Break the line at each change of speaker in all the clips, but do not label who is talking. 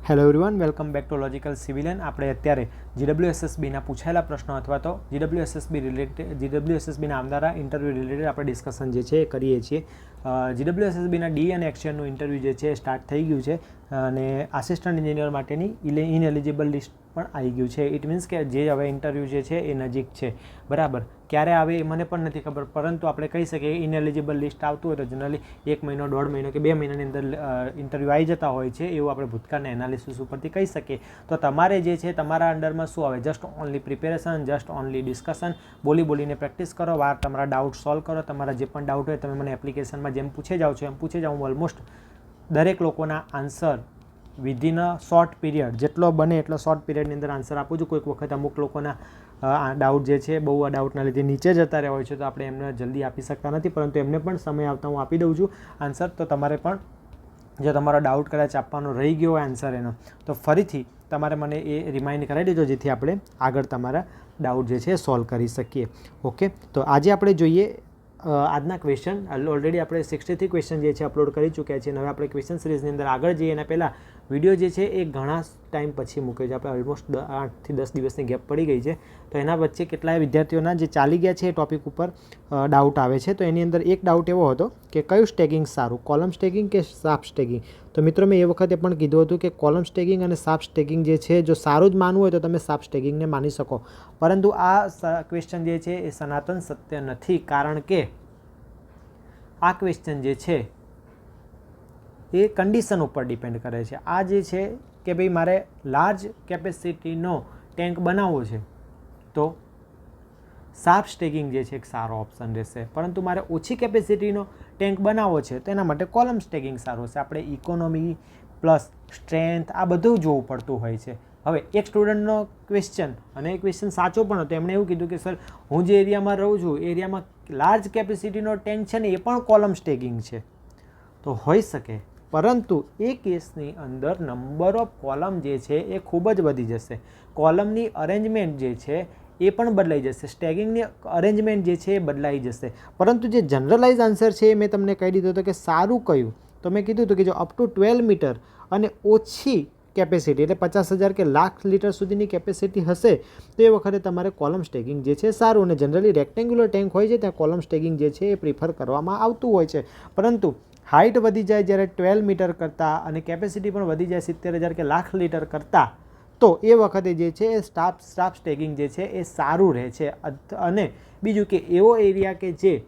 Hello everyone, welcome back to logical civilian. આપણે અત્યારે GWSSBના પૂછાયેલા પ્રશ્નો અથવા તો GWSSBના આવનારા ઇન્ટરવ્યૂ રિલેટેડ આપણે ડિસ્કશન જે છે એ કરીએ છીએ. GWSSBના ડી અને એક્શનનું ઇન્ટરવ્યૂ જે છે એ સ્ટાર્ટ થઈ ગયું છે અને આસિસ્ટન્ટ એન્જિનિયર માટેની ઇનએલિજિબલ લિસ્ટ પણ આવી ગયું છે. ઇટ મીન્સ કે જે હવે ઇન્ટરવ્યૂ જે છે એ નજીક છે, બરાબર. ક્યારે આવે એ મને પણ નથી ખબર, પરંતુ આપણે કહી શકીએ ઇનએલિજિબલ લિસ્ટ આવતું હોય તો જનરલી 1 મહિનો, 1.5 મહિનો કે 2 મહિનાની અંદર ઇન્ટરવ્યૂ આવી જતા હોય છે, એવું આપણે ભૂતકાળના એનાલિસિસ ઉપરથી કહી શકીએ. તો તમારે જે છે તમારા અંડરમાં શું આવે? Just only preparation, just only discussion, બોલીને પ્રેક્ટિસ કરો, વાર તમારા ડાઉટ સોલ્વ કરો. તમારા જે પણ ડાઉટ હોય તમે મને એપ્લિકેશનમાં જેમ પૂછે જાઓ છો એમ પૂછે જાઉં. હું ઓલમોસ્ટ દરેક લોકોના answer within a short period, જેટલો બને એટલો શોર્ટ પીરિયડની અંદર આન્સર આપું છું. કોઈક વખત અમુક લોકોના ડાઉટ જે છે બહુ આ ડાઉટના લીધે નીચે જતા રહ્યા હોય છે, તો આપણે એમને જલ્દી આપી શકતા નથી, પરંતુ એમને પણ સમય આવતા હું આપી દઉં છું આન્સર. તો તમારે પણ જો તમારો ડાઉટ કદાચ આપવાનો રહી ગયો હોય આન્સર એનો, તો ફરીથી તમારે મને એ રિમાઇન્ડ કરાવી દેજો, જેથી આપણે આગળ તમારા ડાઉટ જે છે એ સોલ્વ કરી શકીએ. ઓકે, તો આજે આપણે જોઈએ આજના ક્વેશ્ચન. ઓલરેડી આપણે 63 ક્વેશ્ચન જે છે અપલોડ કરી ચૂક્યા છીએ. હવે આપણે ક્વેશ્ચન સિરીઝની અંદર આગળ જઈએ એના પહેલાં વિડીયો જે છે એ ઘણા ટાઈમ પછી મૂક્યો છે. આપણે ઓલમોસ્ટ 8 થી 10 દિવસની ગેપ પડી ગઈ છે, તો એના વચ્ચે કેટલાય વિદ્યાર્થીઓના જે ચાલી ગયા છે એ ટોપિક ઉપર ડાઉટ આવે છે. તો એની અંદર એક ડાઉટ એવો હતો કે કયું સ્ટેગિંગ સારું, કોલમ સ્ટેગિંગ કે શાર્પ સ્ટેગિંગ? તો મિત્રો, મેં એ વખતે પણ કીધું હતું કે કોલમ સ્ટેગિંગ અને શાર્પ સ્ટેગિંગ જે છે, જો સારું જ માનવું હોય તો તમે શાર્પ સ્ટેગિંગને માની શકો, પરંતુ આ ક્વેશ્ચન જે છે એ સનાતન સત્ય નથી. કારણ કે આ ક્વેશ્ચન જે છે એ કન્ડિશન ઉપર ડિપેન્ડ કરે છે. આ જે છે કે ભાઈ મારે લાર્જ કેપેસિટીનો ટેન્ક બનાવવો છે, તો શાર્પ સ્ટેગિંગ જે છે એક સારો ઓપ્શન રહેશે. પરંતુ મારે ઓછી કેપેસિટીનો ટેન્ક બનાવવો છે તો એના માટે કોલમ સ્ટેગિંગ સારું હશે. આપણે ઇકોનોમી પ્લસ સ્ટ્રેન્થ આ બધું જોવું પડતું હોય છે. હવે એક સ્ટુડન્ટનો ક્વેશ્ચન, અને એ ક્વેશ્ચન સાચો પણ હતો. એમણે એવું કીધું કે સર, હું જે એરિયામાં રહું છું એ એરિયામાં લાર્જ કેપેસિટીનો ટેન્ક છે ને એ પણ કોલમ સ્ટેગિંગ છે. તો હોઈ શકે, પરંતુ એ કેસની અંદર નંબર ઓફ કોલમ જે છે એ ખૂબ જ વધી જશે. કોલમની અરેન્જમેન્ટ જે છે એ પણ બદલાઈ જશે, સ્ટેગિંગની અરેન્જમેન્ટ જે છે એ બદલાઈ જશે. પરંતુ જે જનરલાઇઝ આન્સર છે એ મેં તમને કહી દીધો હતો કે સારું કયું. તો મેં કીધું હતું કે જો અપ ટુ 12 મીટર અને ઓછી કેપેસિટી, એટલે 50,000 કે લાખ લીટર સુધીની કેપેસિટી હશે, તો એ વખતે તમારે કોલમ સ્ટેગિંગ જે છે સારું. અને જનરલી રેક્ટેન્ગ્યુલર ટેન્ક હોય છે ત્યાં કોલમ સ્ટેગિંગ જે છે એ પ્રિફર કરવામાં આવતું હોય છે. પરંતુ હાઇટ વધી જાય જ્યારે 12 મીટર કરતાં, અને કેપેસિટી પણ વધી જાય 70,000 કે લાખ લીટર કરતાં, તો એ વખતે જે છે એ શાર્પ સ્ટેગિંગ જે છે એ સારું રહે છે. અને બીજું કે એવો એરિયા કે જે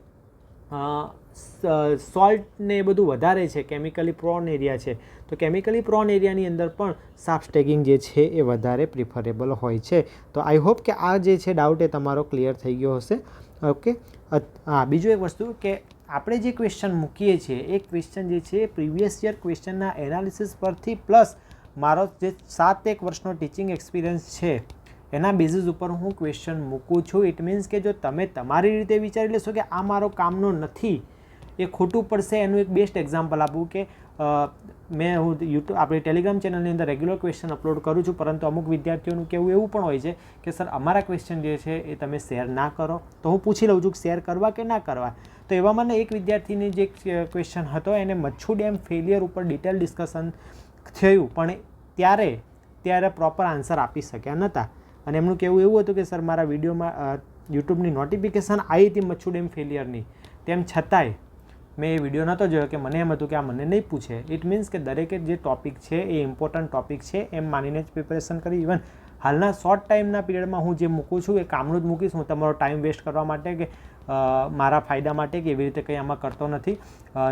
સોલ્ટને એ બધું વધારે છે, કેમિકલી પ્રોન એરિયા છે, તો કેમિકલી પ્રોન એરિયાની અંદર પણ શાર્પ સ્ટેગિંગ જે છે એ વધારે પ્રિફરેબલ હોય છે. તો આઈ હોપ કે આ જે છે ડાઉટ એ તમારો ક્લિયર થઈ ગયો હશે. ઓકે, હા, બીજું એક વસ્તુ કે આપણે જે ક્વેશ્ચન મૂકીએ છીએ એ ક્વેશ્ચન જે છે પ્રીવિયસ યર ક્વેશ્ચનના એનાલિસિસ પરથી પ્લસ મારો જે 7-1 વર્ષનો ટીચિંગ એક્સપિરિયન્સ છે એના બેઝિસ ઉપર હું ક્વેશ્ચન મૂકું છું. ઇટ મીન્સ કે જો તમે તમારી રીતે વિચારી લેશો કે આ મારો કામનો નથી, એ ખોટું પડશે. એનું એક બેસ્ટ એક્ઝામ્પલ આપું કે હું યુટ્યુબ, આપણી ટેલિગ્રામ ચેનલની અંદર રેગ્યુલર ક્વેશ્ચન અપલોડ કરું છું, પરંતુ અમુક વિદ્યાર્થીઓનું કહેવું એવું પણ હોય છે કે સર અમારા ક્વેશ્ચન જે છે એ તમે શેર ના કરો. તો હું પૂછી લઉં છું કે શેર કરવા કે ના કરવા. તો એવામાં એક વિદ્યાર્થીની જે ક્વેશ્ચન હતો એને મચ્છુ ડેમ ફેલિયર ઉપર ડિટેલ ડિસ્કશન થયું, પણ ત્યારે પ્રોપર આન્સર આપી શક્યા નહોતા. અને એમનું કહેવું એવું હતું કે સર મારા વિડીયોમાં યુટ્યુબની નોટિફિકેશન આવી હતી મચ્છુ ડેમ ફેલિયરની, તેમ છતાંય મેં એ વિડીયો નહોતો જોયો, કે મને એમ હતું કે આ મને નહીં પૂછે. ઇટ મીન્સ કે દરેકે જે ટૉપિક છે એ ઇમ્પોર્ટન્ટ ટૉપિક છે એમ માનીને જ પ્રિપેરેશન કરી. ઇવન હાલના શોર્ટ ટાઈમના પીરિયડમાં હું જે મૂકું છું એ કામનું જ મૂકીશ. હું તમારો ટાઈમ વેસ્ટ કરવા માટે કે મારા ફાયદા માટે કે એવી રીતે કંઈ આમાં કરતો નથી.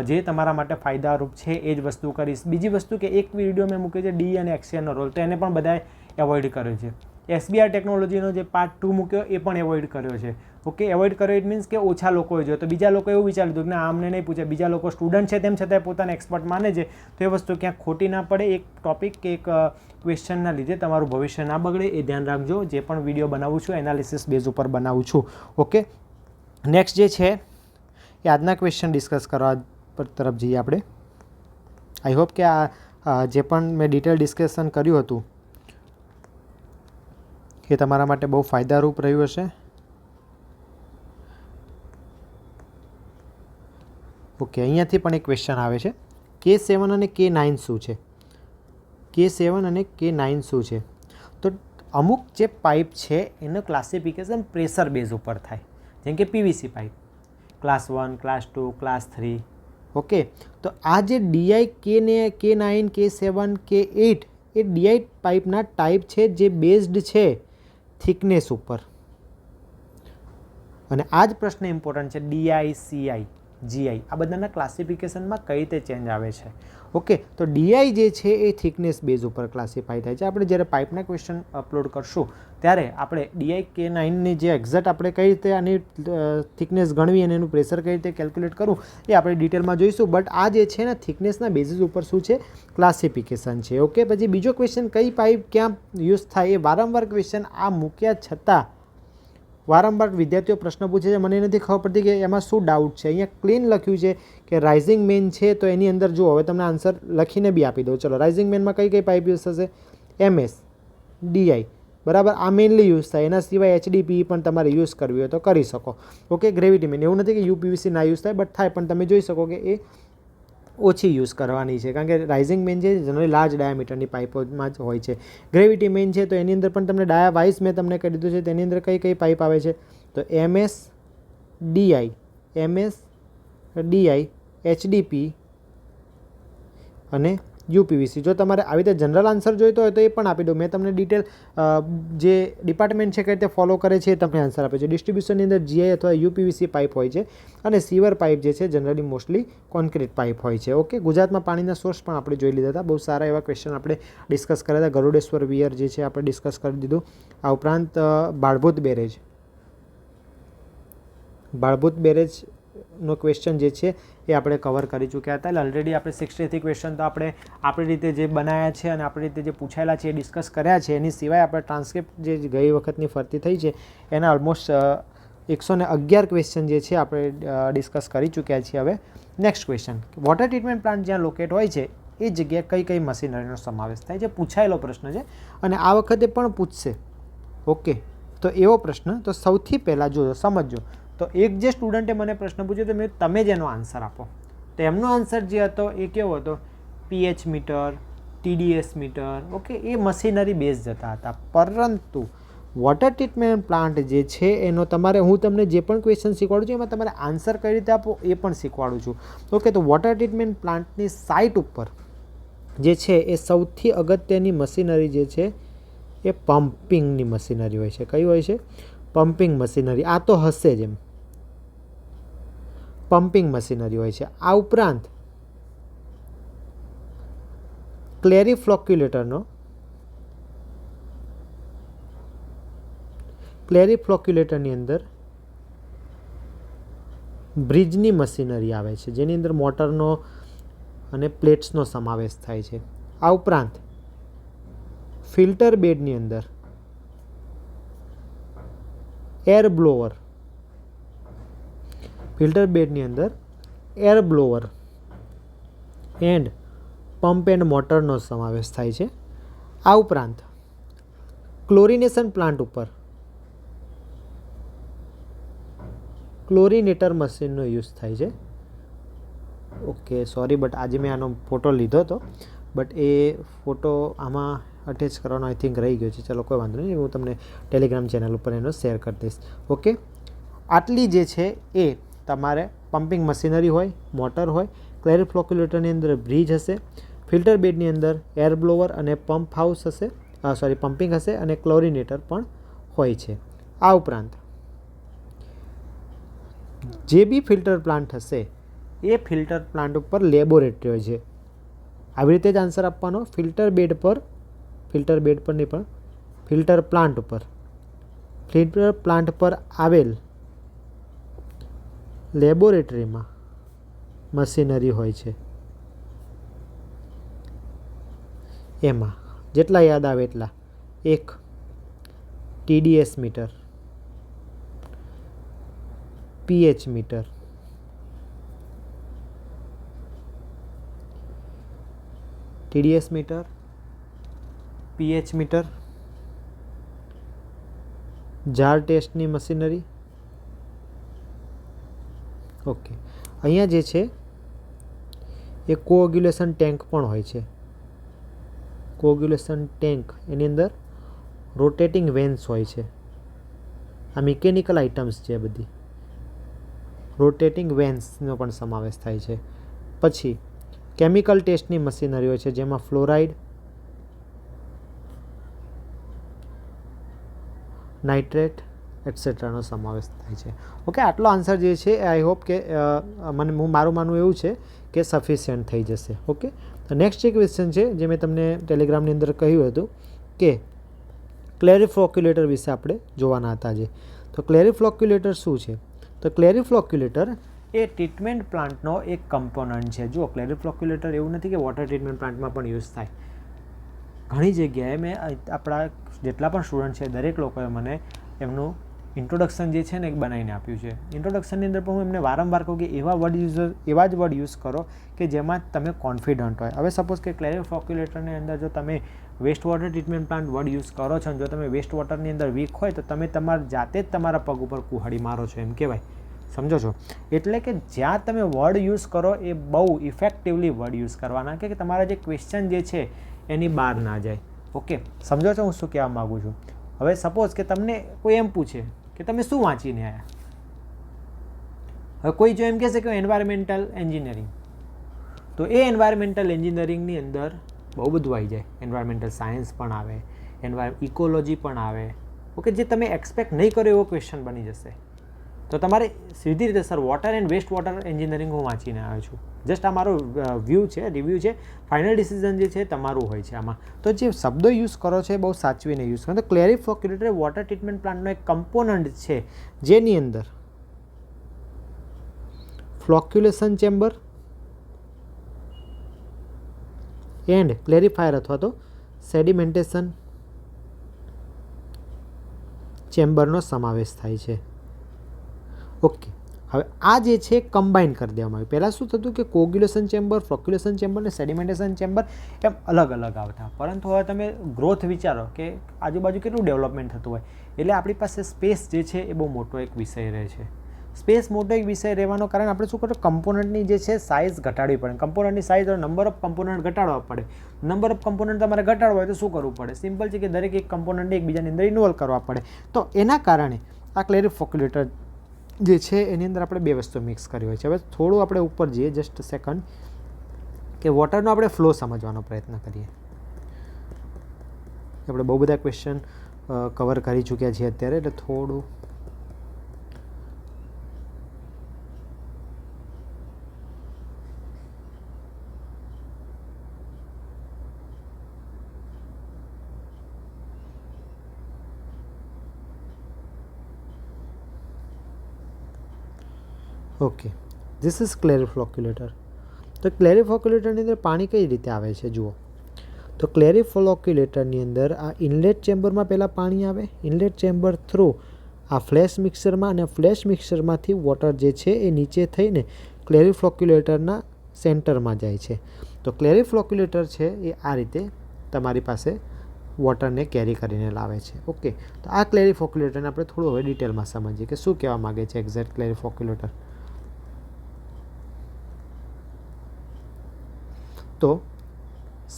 જે તમારા માટે ફાયદારૂપ છે એ જ વસ્તુ કરીશ. બીજી વસ્તુ કે એક વિડીયો મેં મૂક્યો છે ડી અને એક્સએનનો રોલ, તો એને પણ બધાએ એવોઇડ કર્યો છે. SBR ટેકનોલોજીનો જે પાર્ટ 2 મૂક્યો એ પણ એવોઇડ કર્યો છે. ઓકે, એવોઇડ કર્યો ઇટ મીન્સ કે ઓછા લોકોએ જોયો. તો બીજા લોકો એવું વિચારી લીધું કે ના, આમને નહીં પૂછે. બીજા લોકો સ્ટુડન્ટ છે તેમ છતાંય પોતાના એક્સપર્ટ માને છે. તો એ વસ્તુ ક્યાંક ખોટી ના પડે. એક ટોપિક કે એક ક્વેશ્ચનના લીધે તમારું ભવિષ્ય ના બગડે, એ ધ્યાન રાખજો. જે પણ વિડીયો બનાવું છું એનાલિસિસ બેઝ ઉપર બનાવું છું. ઓકે, નેક્સ્ટ જે છે એ આજના ક્વેશ્ચન ડિસ્કસ કરવા તરફ જઈએ આપણે. આઈ હોપ કે આ જે પણ મેં ડિટેલ ડિસ્કશન કર્યું હતું એ તમારા માટે બહુ ફાયદારૂપ રહ્યું હશે. ઓકે, અહીંયાથી પણ એક ક્વેશ્ચન આવે છે, K7 અને K9 શું છે? K7 અને K9 શું છે? તો અમુક જે પાઇપ છે એનું ક્લાસિફિકેશન પ્રેશર બેઝ ઉપર થાય, જેમ કે PVC pipe class 1, class 2, class 3. Okay, તો આ જે DI K9, K7, K8 એ DI પાઇપના ટાઈપ છે જે બેઝડ છે થિકનેસ ઉપર. અને આ જ પ્રશ્ન ઇમ્પોર્ટન્ટ છે, DI, CI, GI આ બધાના ક્લાસિફિકેશનમાં કઈ રીતે ચેન્જ આવે છે. ઓકે, તો DI જે છે એ થિકનેસ બેઝ ઉપર ક્લાસિફાઈ થાય છે. આપણે જ્યારે પાઇપના ક્વેશ્ચન અપલોડ કરશું ત્યારે આપણે DI K9ની જે એક્ઝેક્ટ આપણે કઈ રીતે આની થિકનેસ ગણવી અને એનું પ્રેશર કઈ રીતે કેલ્ક્યુલેટ કરવું એ આપણે ડિટેલમાં જોઈશું. બટ આ જે છે ને થિકનેસના બેઝિસ ઉપર શું છે ક્લાસિફિકેશન છે. ઓકે, પછી બીજો ક્વેશ્ચન, કઈ પાઇપ ક્યાં યુઝ થાય, એ વારંવાર ક્વેશ્ચન આ મૂક્યા છતાં વારંવાર વિદ્યાર્થીઓ પ્રશ્ન પૂછે છે, મને નથી ખબર પડતી કે એમાં શું ડાઉટ છે. અહીંયા ક્લીન લખ્યું છે કે રાઇઝિંગ મેન છે, તો એની અંદર જુઓ, હવે તમને આન્સર લખીને બી આપી દઉં. ચલો, રાઇઝિંગ મેનમાં કઈ કઈ પાઇપ યુઝ થશે? MS, DI, બરાબર, આ મેઇનલી યુઝ થાય. એના સિવાય HDPE પણ તમારે યુઝ કરવી હોય તો કરી શકો. ઓકે, ગ્રેવિટી મેન, એવું નથી કે UPVC ના યુઝ થાય, બટ થાય, પણ તમે જોઈ શકો કે એ ઓછી યુઝ કરવાની છે, કારણ કે રાઇઝિંગ મેન છે જનરલી લાર્જ ડાયામીટરની પાઇપોમાં જ હોય છે. ગ્રેવિટી મેન છે તો એની અંદર પણ તમને ડાયા વાઇઝ મેં તમને કહી દીધું છે, તેની અંદર કઈ કઈ પાઇપ આવે છે? તો MS, DI, MS, DI, HDPE અને UPVC. જો તમારે આવી રીતે જનરલ આન્સર જોઈતો હોય તો એ પણ આપી દઉં. મેં તમને ડિટેલ જે ડિપાર્ટમેન્ટ છે કઈ રીતે ફોલો કરે છે એ તમને આન્સર આપે છે. ડિસ્ટ્રીબ્યુશનની અંદર GI અથવા UPVC પાઇપ હોય છે અને સીવર પાઇપ જે છે જનરલી મોસ્ટલી કોન્ક્રીટ પાઇપ હોય છે. ઓકે, ગુજરાતમાં પાણીના સોર્સ પણ આપણે જોઈ લીધા હતા. બહુ સારા એવા ક્વેશ્ચન આપણે ડિસ્કસ કર્યા હતા. ગરુડેશ્વર વિયર જે છે આપણે ડિસ્કસ કરી દીધું. આ ઉપરાંત બાળભૂત બેરેજનો ક્વેશ્ચન જે છે એ આપણે કવર કરી ચૂક્યા હતા. એટલે ઓલરેડી આપણે 60થી ક્વેશ્ચન તો આપણે આપણી રીતે જે બનાવ્યા છે અને આપણી રીતે જે પૂછાયેલા છે એ ડિસ્કસ કર્યા છે. એની સિવાય આપણે ટ્રાન્સક્રિપ્ટ જે ગઈ વખતની ફરતી થઈ છે એના ઓલમોસ્ટ 111 ક્વેશ્ચન જે છે આપણે ડિસ્કસ કરી ચૂક્યા છીએ. હવે next question, water treatment plant જ્યાં લોકેટ હોય છે એ જગ્યાએ કઈ કઈ મશીનરીનો સમાવેશ થાય છે? પૂછાયેલો પ્રશ્ન છે અને આ વખતે પણ પૂછશે. ઓકે, તો એવો પ્રશ્ન, તો સૌથી પહેલાં જોજો, સમજજો. તો એક જે સ્ટુડન્ટે મને પ્રશ્ન પૂછ્યો તો તમે જ એનો આન્સર આપો. તો એમનો આન્સર જે હતો એ કેવો હતો? PH metre, TDS metre. Okay, એ મશીનરી બેઝ જતા હતા. પરંતુ વોટર ટ્રીટમેન્ટ પ્લાન્ટ જે છે એનો તમારે, હું તમને જે પણ ક્વેશ્ચન શીખવાડું છું એમાં તમારે આન્સર કઈ રીતે આપો એ પણ શીખવાડું છું. ઓકે, તો વોટર ટ્રીટમેન્ટ પ્લાન્ટની સાઇટ ઉપર જે છે એ સૌથી અગત્યની મશીનરી જે છે એ પમ્પિંગની મશીનરી હોય છે. કઈ હોય છે? Pumping machinery. આ તો હશે જ એમ, પમ્પિંગ મશીનરી હોય છે. આ ઉપરાંત ક્લેરીફ્લોક્યુલેટરની અંદર બ્રિજની મશીનરી આવે છે, જેની અંદર મોટરનો અને પ્લેટ્સનો સમાવેશ થાય છે. આ ઉપરાંત ફિલ્ટર બેડની અંદર air blower and pump and મોટરનો સમાવેશ થાય છે. આ ઉપરાંત ક્લોરિનેશન પ્લાન્ટ ઉપર ક્લોરિનેટર મશીનનો યુઝ થાય છે. ઓકે, સોરી, બટ આજે મેં આનો ફોટો લીધો હતો, બટ એ ફોટો આમાં અટેચ કરવાનો આઈ થિંક રહી ગયો છે. ચલો, કોઈ વાંધો નહીં, હું તમને ટેલિગ્રામ ચેનલ ઉપર એનો શેર કરી દઈશ. ઓકે, આટલી જે છે એ તમારે પમ્પિંગ મશીનરી હોય, મોટર હોય, ક્લેરીફ્લોક્યુલેટરની અંદર બ્રિજ હશે, ફિલ્ટર બેડની અંદર એર બ્લોવર અને પમ્પિંગ હશે અને ક્લોરિનેટર પણ હોય છે. આ ઉપરાંત જે બી ફિલ્ટર પ્લાન્ટ હશે એ ફિલ્ટર પ્લાન્ટ ઉપર લેબોરેટરી હોય છે. આવી રીતે જ આન્સર આપવાનો. ફિલ્ટર બેડ પર નહીં, પણ ફિલ્ટર પ્લાન્ટ પર આવેલ લેબોરેટરીમાં મશીનરી હોય છે. એમાં જેટલા યાદ આવે એટલા: 1 TDS metre, PH metre, TDS metre, PH metre, jar ટેસ્ટની મશીનરી. ઓકે, અહીંયા જે છે એ કોઓગ્યુલેશન ટેન્ક પણ હોય છે. કોગ્યુલેશન ટેન્ક એની અંદર રોટેટિંગ વેન્સ હોય છે. આ મિકેનિકલ આઇટમ્સ છે બધી. રોટેટિંગ વેન્સનો પણ સમાવેશ થાય છે. પછી કેમિકલ ટેસ્ટની મશીનરી હોય છે જેમાં ફ્લોરાઇડ, નાઇટ્રેટ એક્સેટ્રાનો સમાવેશ થાય છે. ઓકે, આટલો આન્સર જે છે આઈ હોપ કે મારું માનવું એવું છે કે સફિશિયન્ટ થઈ જશે. ઓકે, તો નેક્સ્ટ જે ક્વેશ્ચન છે જે મેં તમને ટેલિગ્રામની અંદર કહ્યું હતું કે ક્લેરિફ્લોક્યુલેટર વિશે આપણે જોવાના હતા આજે. તો ક્લેરિફ્લોક્યુલેટર શું છે? તો ક્લેરિફ્લોક્યુલેટર એ ટ્રીટમેન્ટ પ્લાન્ટનો એક કમ્પોનન્ટ છે. જુઓ, ક્લેરિફ્લોક્યુલેટર એવું નથી કે વોટર ટ્રીટમેન્ટ પ્લાન્ટમાં પણ યુઝ થાય. ઘણી જગ્યાએ મેં આપણા જેટલા પણ સ્ટુડન્ટ છે દરેક લોકોએ મને એમનું ઇન્ટ્રોડક્શન જે છે ને એક બનાવીને આપ્યું છે. ઇન્ટ્રોડક્શનની અંદર પણ હું એમને વારંવાર કહું કે એવા જ વર્ડ યુઝ કરો કે જેમાં તમે કોન્ફિડન્ટ હોય. હવે સપોઝ કે ક્લેરિફ્લોક્યુલેટરની અંદર જો તમે waste water treatment plant word use કરો છો અને જો તમે વેસ્ટ વોટરની અંદર વીક હોય તો તમે તમારી જાતે જ તમારા પગ ઉપર કુહાડી મારો છો એમ કહેવાય. સમજો છો? એટલે કે જ્યાં તમે વર્ડ યુઝ કરો એ બહુ ઇફેક્ટિવલી વર્ડ યુઝ કરવાના કે તમારા જે ક્વેશ્ચન જે છે એની બહાર ના જાય. ઓકે, સમજો છો હું શું કહેવા માગું છું? હવે સપોઝ કે તમને કોઈ એમ પૂછે કે તમે શું વાંચીને આવ્યા. હવે કોઈ જો એમ કહેશે કે એન્વાયરમેન્ટલ એન્જિનિયરિંગ, તો એ એન્વાયરમેન્ટલ એન્જિનિયરિંગની અંદર બહુ બધું આવી જાય. એન્વાયરમેન્ટલ સાયન્સ પણ આવે, ઇકોલોજી પણ આવે. ઓકે, જે તમે એક્સપેક્ટ નહીં કરો એવો ક્વેશ્ચન બની જશે. તો તમારે સીધી રીતે sir water and waste water engineering હું વાંચીને આવ્યો છું. જસ્ટ આ મારો રિવ્યૂ છે. ફાઇનલ ડિસિઝન જે છે તમારું હોય છે આમાં. તો જે શબ્દો યુઝ કરો છો એ બહુ સાચવીને યુઝ કરો. તો ક્લેરિફ્લોક્યુલેટર વોટર ટ્રીટમેન્ટ પ્લાન્ટનો એક કમ્પોનન્ટ છે જેની અંદર ફ્લોક્યુલેશન ચેમ્બર એન્ડ ક્લેરિફાયર અથવા તો સેડિમેન્ટેશન ચેમ્બરનો સમાવેશ થાય છે. ઓકે, હવે આ જે છે કમ્બાઈન કરી દેવામાં આવ્યું. પહેલાં શું થતું કે કોગ્યુલેશન ચેમ્બર, ફ્લોક્યુલેશન ચેમ્બર અને સેડિમેન્ટેશન ચેમ્બર એમ અલગ અલગ આવતા. પરંતુ હવે તમે ગ્રોથ વિચારો કે આજુબાજુ કેટલું ડેવલપમેન્ટ થતું હોય એટલે આપણી પાસે સ્પેસ જે છે એ બહુ મોટો એક વિષય રહે છે. સ્પેસ મોટો એક વિષય રહેવાનો કારણ આપણે શું કરીએ, કમ્પોનન્ટની જે છે સાઇઝ ઘટાડવી પડે. કમ્પોનન્ટની સાઇઝ અને નંબર ઓફ કમ્પોનન્ટ ઘટાડવા પડે. નંબર ઓફ કમ્પોનન્ટ તમારે ઘટાડવા હોય તો શું કરવું પડે? સિમ્પલ છે કે દરેક એક કમ્પોનન્ટને એકબીજાની અંદર ઇન્વોલ્વ કરવા પડે. તો એના કારણે આ ક્લેરિફ્લોક્યુલેટર જે છે એની અંદર આપણે બે વસ્તુ મિક્સ કરી હોય છે. હવે થોડું આપણે ઉપર જઈએ, જસ્ટ સેકન્ડ, કે વોટરનો આપણે ફ્લો સમજવાનો પ્રયત્ન કરીએ. આપણે બહુ બધા ક્વેશ્ચન કવર કરી ચૂક્યા છીએ અત્યારે, એટલે થોડું ઓકે, ધીસ ઇઝ ક્લેરિફ્લોક્યુલેટર. તો ક્લેરિફ્લોક્યુલેટરની અંદર પાણી કઈ રીતે આવે છે જુઓ. તો ક્લેરિફ્લોક્યુલેટરની અંદર આ ઇનલેટ ચેમ્બરમાં પહેલાં પાણી આવે. ઇનલેટ ચેમ્બર થ્રુ આ ફ્લેશ મિક્સરમાં, અને ફ્લેશ મિક્સરમાંથી વોટર જે છે એ નીચે થઈને ક્લેરિફ્લોક્યુલેટરના સેન્ટરમાં જાય છે. તો ક્લેરિફ્લોક્યુલેટર છે એ આ રીતે તમારી પાસે વોટરને કેરી કરીને લાવે છે. ઓકે, તો આ ક્લેરિફ્લોક્યુલેટરને આપણે થોડું હવે ડિટેલમાં સમજીએ કે શું કહેવા માગે છે એક્ઝેક્ટ ક્લેરિફ્લોક્યુલેટર. તો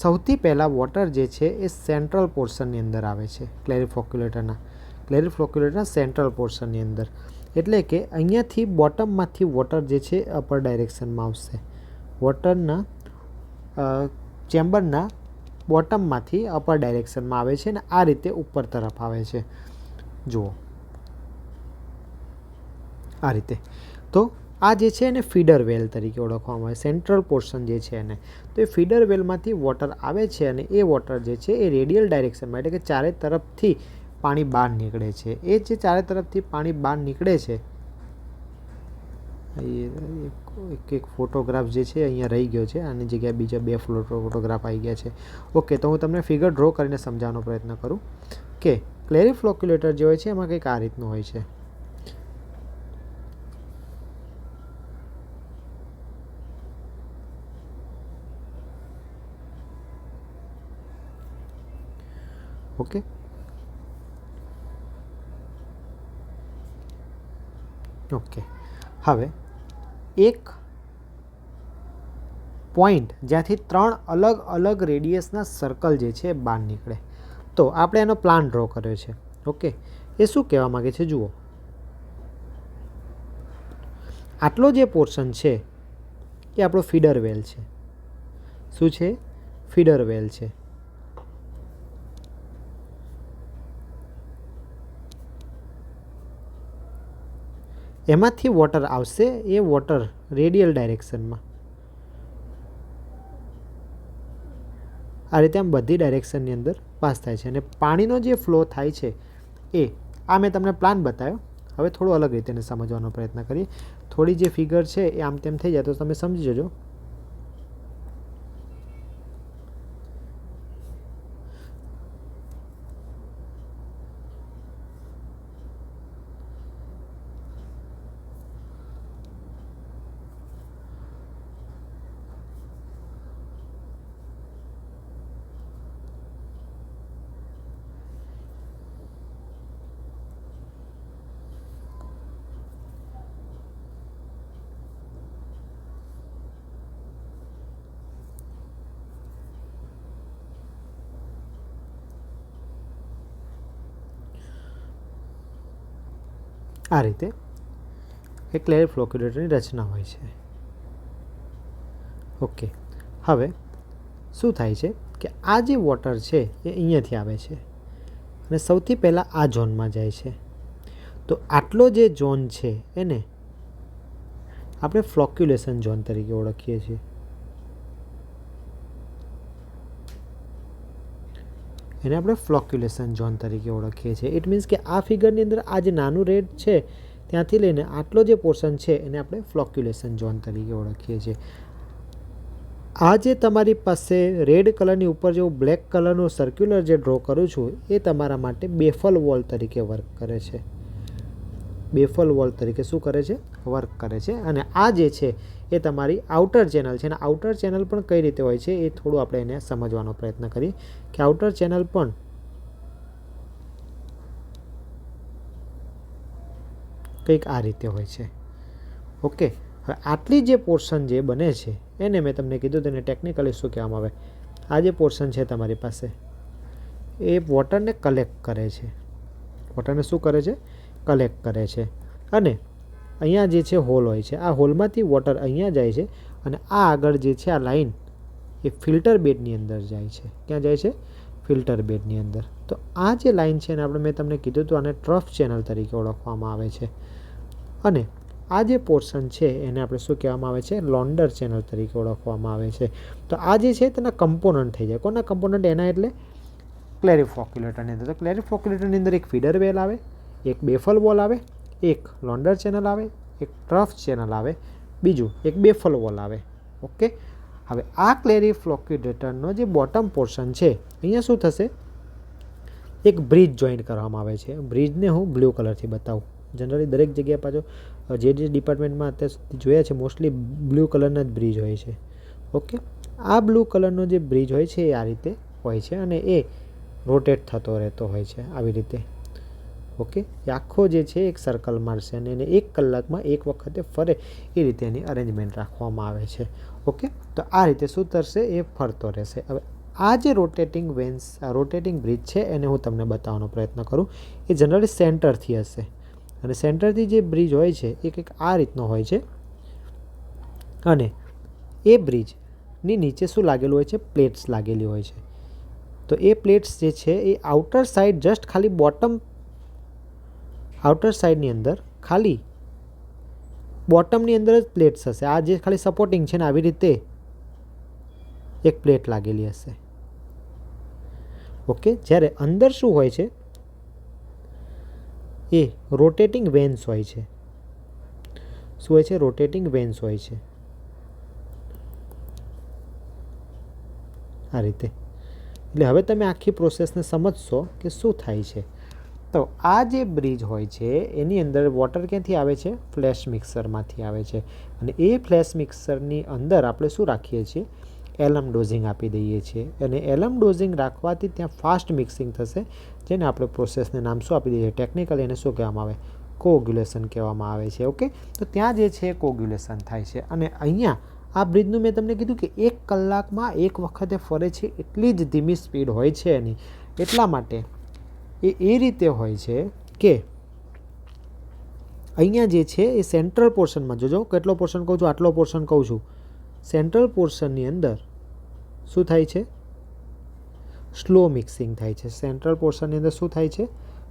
સૌથી પહેલાં વોટર જે છે એ સેન્ટ્રલ પોર્શનની અંદર આવે છે. ક્લેરિફ્લોક્યુલેટરના સેન્ટ્રલ પોર્શનની અંદર, એટલે કે અહીંયાથી બોટમમાંથી વોટર જે છે અપર ડાયરેક્શનમાં આવશે. વોટરના ચેમ્બરના બોટમમાંથી અપર ડાયરેક્શનમાં આવે છે અને આ રીતે ઉપર તરફ આવે છે. જુઓ આ રીતે. તો આ જે છે એને ફીડર વેલ તરીકે ઓળખવામાં આવે. સેન્ટ્રલ પોર્શન જે છે એને, તો એ ફીડર વેલમાંથી વોટર આવે છે અને એ વોટર જે છે એ રેડિયલ ડાયરેક્શનમાં, એટલે કે ચારે તરફથી પાણી બહાર નીકળે છે. એ જે ચારે તરફથી પાણી બહાર નીકળે છે, એક ફોટોગ્રાફ જે છે અહીંયા રહી ગયો છે, આની જગ્યાએ બીજા બે ફોટોગ્રાફ આવી ગયા છે. ઓકે, તો હું તમને ફિગર ડ્રો કરીને સમજાવવાનો પ્રયત્ન કરું કે ક્લેરિફ્લોક્યુલેટર જે હોય છે એમાં કંઈક આ રીતનું હોય છે. ઓકે, ઓકે, હવે એક પોઈન્ટ જ્યાંથી 3 અલગ અલગ રેડિયસના સર્કલ જે છે એ બહાર નીકળે. તો આપણે એનો પ્લાન ડ્રો કર્યો છે. ઓકે, એ શું કહેવા માગે છે જુઓ. આટલો જે પોર્શન છે એ આપણો ફીડર વેલ છે. શું છે? ફીડર વેલ છે. એમાંથી વોટર આવશે, એ વોટર રેડિયલ ડાયરેક્શનમાં આ રીતે આમ બધી ડાયરેક્શનની અંદર પાસ થાય છે. અને પાણીનો જે ફ્લો થાય છે એ આ મેં તમને પ્લાન બતાવ્યો. હવે થોડું અલગ રીતે એને સમજવાનો પ્રયત્ન કરીએ. થોડી જે ફિગર છે એ આમ તેમ થઈ જાય તો તમે સમજી જજો. આ રીતે એક ક્લેરિક ફ્લોક્યુલેટરની રચના હોય છે. ઓકે, હવે શું થાય છે કે આ જે વોટર છે એ અહીંયાથી આવે છે અને સૌથી પહેલાં આ ઝોનમાં જાય છે. તો આટલો જે ઝોન છે એને આપણે ફ્લોક્યુલેશન ઝોન તરીકે ઓળખીએ છીએ. એને આપણે ફ્લોક્યુલેશન ઝોન તરીકે ઓળખીએ છીએ. ઇટ મીન્સ કે આ ફિગરની અંદર આ જે નાનું રેડ છે ત્યાંથી લઈને આટલો જે પોર્શન છે એને આપણે ફ્લોક્યુલેશન ઝોન તરીકે ઓળખીએ છીએ. આ જે તમારી પાસે રેડ કલરની ઉપર જેવું બ્લેક કલરનું સર્ક્યુલર જે ડ્રો કરું છું એ તમારા માટે બેફલ વોલ તરીકે વર્ક કરે છે. બેફલ વોલ તરીકે શું કરે છે? વર્ક કરે છે. અને આ જે છે એ તમારી આઉટર ચેનલ છે. અને આઉટર ચેનલ પણ કઈ રીતે હોય છે એ થોડું આપણે એને સમજવાનો પ્રયત્ન કરીએ કે આઉટર ચેનલ પણ કંઈક આ રીતે હોય છે. ઓકે, હવે આટલી જે પોર્શન જે બને છે એને મેં તમને કીધું તેને ટેકનિકલી શું કહેવામાં આવે. આ જે પોર્શન છે તમારી પાસે એ વોટરને કલેક્ટ કરે છે. વોટરને શું કરે છે? કલેક્ટ કરે છે. અને અહીંયા જે છે હોલ હોય છે, આ હોલમાંથી વોટર અહીંયા જાય છે અને આ આગળ જે છે આ લાઈન એ ફિલ્ટર બેડની અંદર જાય છે. ક્યાં જાય છે? ફિલ્ટર બેડની અંદર. તો આ જે લાઈન છે ને મેં તમને કીધું હતું આને ટ્રફ ચેનલ તરીકે ઓળખવામાં આવે છે. અને આ જે પોર્શન છે એને આપણે શું કહેવામાં આવે છે? લોન્ડર ચેનલ તરીકે ઓળખવામાં આવે છે. તો આ જે છે તેના કમ્પોનન્ટ થઈ જાય. કોના કમ્પોનન્ટ? એના એટલે ક્લેરિક ફ્લોક્યુલેટરની અંદર. તો ક્લેરિક ફ્લોક્યુલેટરની અંદર એક ફીડર વેલ આવે, એક બેફલ વોલ આવે, એક લોન્ડર ચેનલ આવે, એક ટ્રફ ચેનલ આવે, બીજું એક બેફલ વોલ આવે. ઓકે, હવે આ ક્લેરિક ફ્લોક્યુલેટરનો જે બોટમ પોર્શન છે અહીંયા શું થશે? એક બ્રિજ જોઈન્ટ કરવામાં આવે છે. બ્રિજને હું બ્લુ કલરથી બતાવું. જનરલી દરેક જગ્યાએ પાછો જે ડિપાર્ટમેન્ટમાં અત્યાર સુધી જોયા છે મોસ્ટલી બ્લુ કલરના જ બ્રિજ હોય છે. ઓકે, આ બ્લુ કલરનો જે બ્રિજ હોય છે એ આ રીતે હોય છે અને એ રોટેટ થતો રહેતો હોય છે આવી રીતે. ઓકે, એ આખો જે છે એક સર્કલ મારશે અને એને 1 કલાકમાં એક વખતે ફરે એ રીતે એની અરેન્જમેન્ટ રાખવામાં આવે છે. ઓકે, તો આ રીતે શું થશે? એ ફરતો રહેશે. હવે આ જે રોટેટિંગ વેન્સ, આ રોટેટિંગ બ્રિજ છે એને હું તમને બતાવવાનો પ્રયત્ન કરું. એ જનરલી સેન્ટરથી હશે અને સેન્ટરથી જે બ્રિજ હોય છે એ કંઈક આ રીતનો હોય છે. અને એ બ્રિજની નીચે શું લાગેલું હોય છે? પ્લેટ્સ લાગેલી હોય છે. તો એ પ્લેટ્સ જે છે એ આઉટર સાઈડ જસ્ટ ખાલી બોટમ આઉટર સાઈડની અંદર ખાલી બોટમની અંદર જ પ્લેટ્સ હશે. આ જે ખાલી સપોર્ટિંગ છે ને આવી રીતે એક પ્લેટ લાગેલી હશે. ઓકે, જ્યારે અંદર શું હોય છે? એ રોટેટિંગ વેન્સ હોય છે. શું હોય છે? રોટેટિંગ વેન્સ હોય છે આ રીતે. એટલે હવે તમે આખી પ્રોસેસને સમજશો કે શું થાય છે. તો આ જે બ્રિજ હોય છે એની અંદર વોટર ક્યાંથી આવે છે? ફ્લેશ મિક્સરમાંથી આવે છે. અને એ ફ્લેશ મિક્સરની અંદર આપણે શું રાખીએ છીએ? એલમ ડોઝિંગ આપી દઈએ છીએ. અને એલમ ડોઝિંગ રાખવાથી ત્યાં ફાસ્ટ મિક્સિંગ થશે, જેને આપણે પ્રોસેસને નામ શું આપી દઈએ? ટેકનિકલી એને શું કહેવામાં આવે? કોગ્યુલેશન કહેવામાં આવે છે. ઓકે, તો ત્યાં જે છે કોગ્યુલેશન થાય છે. અને અહીંયા આ બ્રિજનું મેં તમને કીધું કે 1 કલાકમાં એક વખતે ફરે છે, એટલી જ ધીમી સ્પીડ હોય છે એની. એટલા માટે એ રીતે હોય છે કે અહીંયા જે છે એ સેન્ટ્રલ પોર્શનમાં, જોજો કેટલો પોર્શન કહું છું, આટલો પોર્શન કહું છું, સેન્ટ્રલ પોર્શનની અંદર શું થાય છે? સ્લો મિક્સિંગ થાય છે. સેન્ટ્રલ પોર્શનની અંદર શું થાય છે?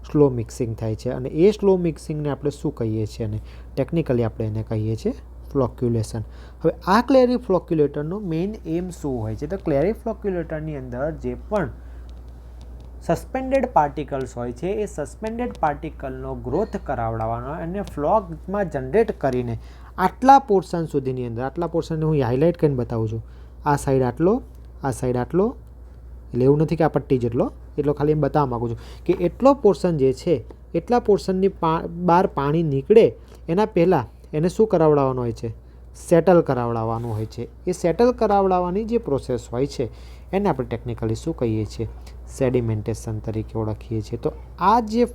સ્લો મિક્સિંગ થાય છે. અને એ સ્લો મિક્સિંગને આપણે શું કહીએ છીએ? અને ટેકનિકલી આપણે એને કહીએ છીએ ફ્લોક્યુલેશન. હવે આ ક્લેરી ફ્લોક્યુલેટરનો મેઇન એમ શું હોય છે? તો ક્લેરી ફ્લોક્યુલેટરની અંદર જે પણ સસ્પેન્ડેડ પાર્ટિકલ્સ હોય છે એ સસ્પેન્ડેડ પાર્ટિકલનો ગ્રોથ કરાવડાવવાનો અને ફ્લોગમાં જનરેટ કરીને આટલા પોર્શન સુધીની અંદર, આટલા પોર્શનને હું હાઇલાઇટ કરીને બતાવું છું. આ સાઈડ આટલો, આ સાઈડ આટલો, એટલે એવું નથી કે આ પટ્ટી જેટલો, એટલો ખાલી એમ બતાવવા માગું છું કે એટલો પોર્શન જે છે એટલા પોર્શનની બહાર પાણી નીકળે એના પહેલાં એને શું કરાવડાવવાનું હોય છે? સેટલ કરાવડાવવાનું હોય છે. એ સેટલ કરાવડાવવાની જે પ્રોસેસ હોય છે એને આપણે ટેકનિકલી શું કહીએ છીએ? સેડિમેન્ટેશન તરીકે ઓળખીએ છીએ. તો આ જે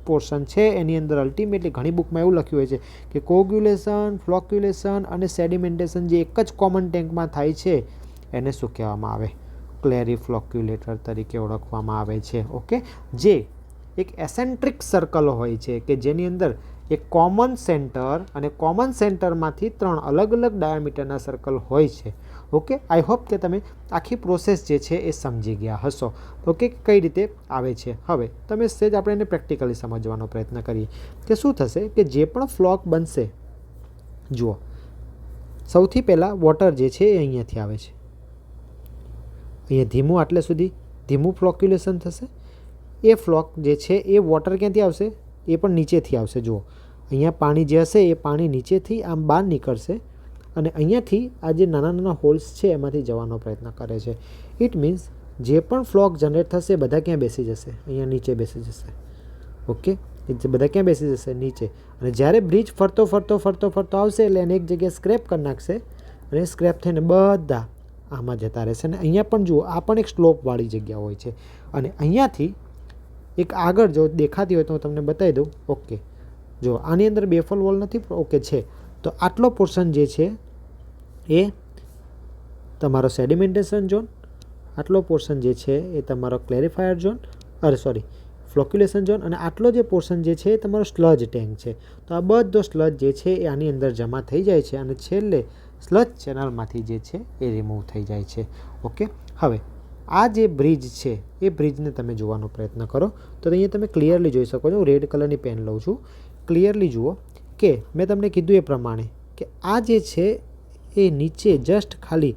પોર્શન છે એની અંદર અલ્ટિમેટલી ઘણી બુકમાં એવું લખ્યું હોય છે કે કોગ્યુલેશન, ફ્લોક્યુલેશન અને સેડિમેન્ટેશન જે એક જ કોમન ટેન્કમાં થાય છે એને શું કહેવામાં આવે? ક્લેરી ફ્લોક્યુલેટર તરીકે ઓળખવામાં આવે છે. ઓકે, જે એક એસેન્ટ્રિક સર્કલ હોય છે કે જેની અંદર એક કોમન સેન્ટર અને કોમન સેન્ટરમાંથી 3 અલગ અલગ ડાયામીટરના સર્કલ હોય છે. ઓકે, આઈ હોપ કે તમે આખી પ્રોસેસ જે છે એ સમજી ગયા હશો. ઓકે, કઈ રીતે આવે છે. હવે તમે સહેજ આપણે એને પ્રેક્ટિકલી સમજવાનો પ્રયત્ન કરીએ કે શું થશે કે જે પણ ફ્લોક બનશે, જુઓ સૌથી પહેલાં વોટર જે છે એ અહીંયાથી આવે છે, અહીંયા ધીમું આટલે સુધી ધીમું ફ્લોક્યુલેશન થશે. એ ફ્લોક જે છે એ વોટર ક્યાંથી આવશે? એ પણ નીચેથી આવશે. જુઓ અહીંયા પાણી જે હશે એ પાણી નીચેથી આમ બહાર નીકળશે અને અહીંયાથી આ જે નાના નાના હોલ્સ છે એમાંથી જવાનો પ્રયત્ન કરે છે. ઇટ મીન્સ જે પણ ફ્લોક જનરેટ થશે બધા ક્યાં બેસી જશે? અહીંયા નીચે બેસી જશે. ઓકે, બધા ક્યાં બેસી જશે? નીચે. અને જ્યારે બ્રિજ ફરતો ફરતો ફરતો ફરતો આવશે એટલે એને એક જગ્યાએ સ્ક્રેપ કરી નાખશે અને સ્ક્રેપ થઈને બધા આમાં જતા રહેશે. અને અહીંયા પણ જુઓ, આ પણ એક સ્લોપવાળી જગ્યા હોય છે. અને અહીંયાથી એક આગળ જો દેખાતી હોય તો હું તમને બતાવી દઉં. ઓકે, જો આની અંદર બેફલ વોલ નથી, ઓકે છે. તો આટલો પોર્શન જે છે એ તમારો સેડિમેન્ટેશન ઝોન, આટલો પોર્શન જે છે એ તમારો ક્લેરિફાયર ઝોન, ફ્લોક્યુલેશન ઝોન, અને આટલો જે પોર્શન જે છે એ તમારો સ્લજ ટેન્ક છે. તો આ બધો સ્લજ જે છે એ આની અંદર જમા થઈ જાય છે અને છેલ્લે સ્લજ ચેનલમાંથી જે છે એ રિમૂવ થઈ જાય છે. ઓકે, હવે આ જે બ્રિજ છે એ બ્રિજને તમે જોવાનો પ્રયત્ન કરો તો અહીંયા તમે ક્લિયરલી જોઈ શકો છો. હું રેડ કલરની પેન લઉં છું. ક્લિયરલી જુઓ કે મેં તમને કીધું એ પ્રમાણે કે આ જે છે એ નીચે જસ્ટ ખાલી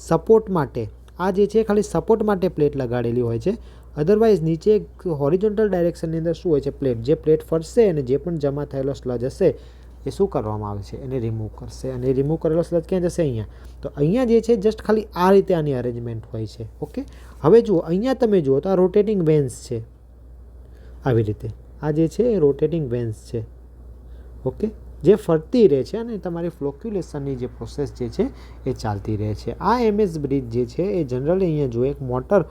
સપોર્ટ માટે, આ જે છે ખાલી સપોર્ટ માટે પ્લેટ લગાડેલી હોય છે. અધરવાઇઝ નીચે હોરિઝોન્ટલ ડાયરેક્શનની અંદર શું હોય છે? પ્લેટ. જે પ્લેટ ફરશે અને જે પણ જમા થયેલો સ્લજ હશે એ શું કરવામાં આવે છે? એને રિમૂવ કરશે. અને રિમૂવ કરેલો સ્લજ ક્યાં જશે? અહીંયા. તો અહીંયા જે છે જસ્ટ ખાલી આ રીતે આની અરેન્જમેન્ટ હોય છે. ઓકે, હવે જુઓ અહીંયા તમે જુઓ તો આ રોટેટિંગ વેન્સ છે. આવી રીતે આ જે છે એ રોટેટિંગ વેન્સ છે. ઓકે, જે ફરતી રહે છે અને તમારી ફ્લોક્યુલેશનની જે પ્રોસેસ જે છે એ ચાલતી રહે છે. આ MS બ્રિજ જે છે એ જનરલી અહીંયા જુઓ એક મોટર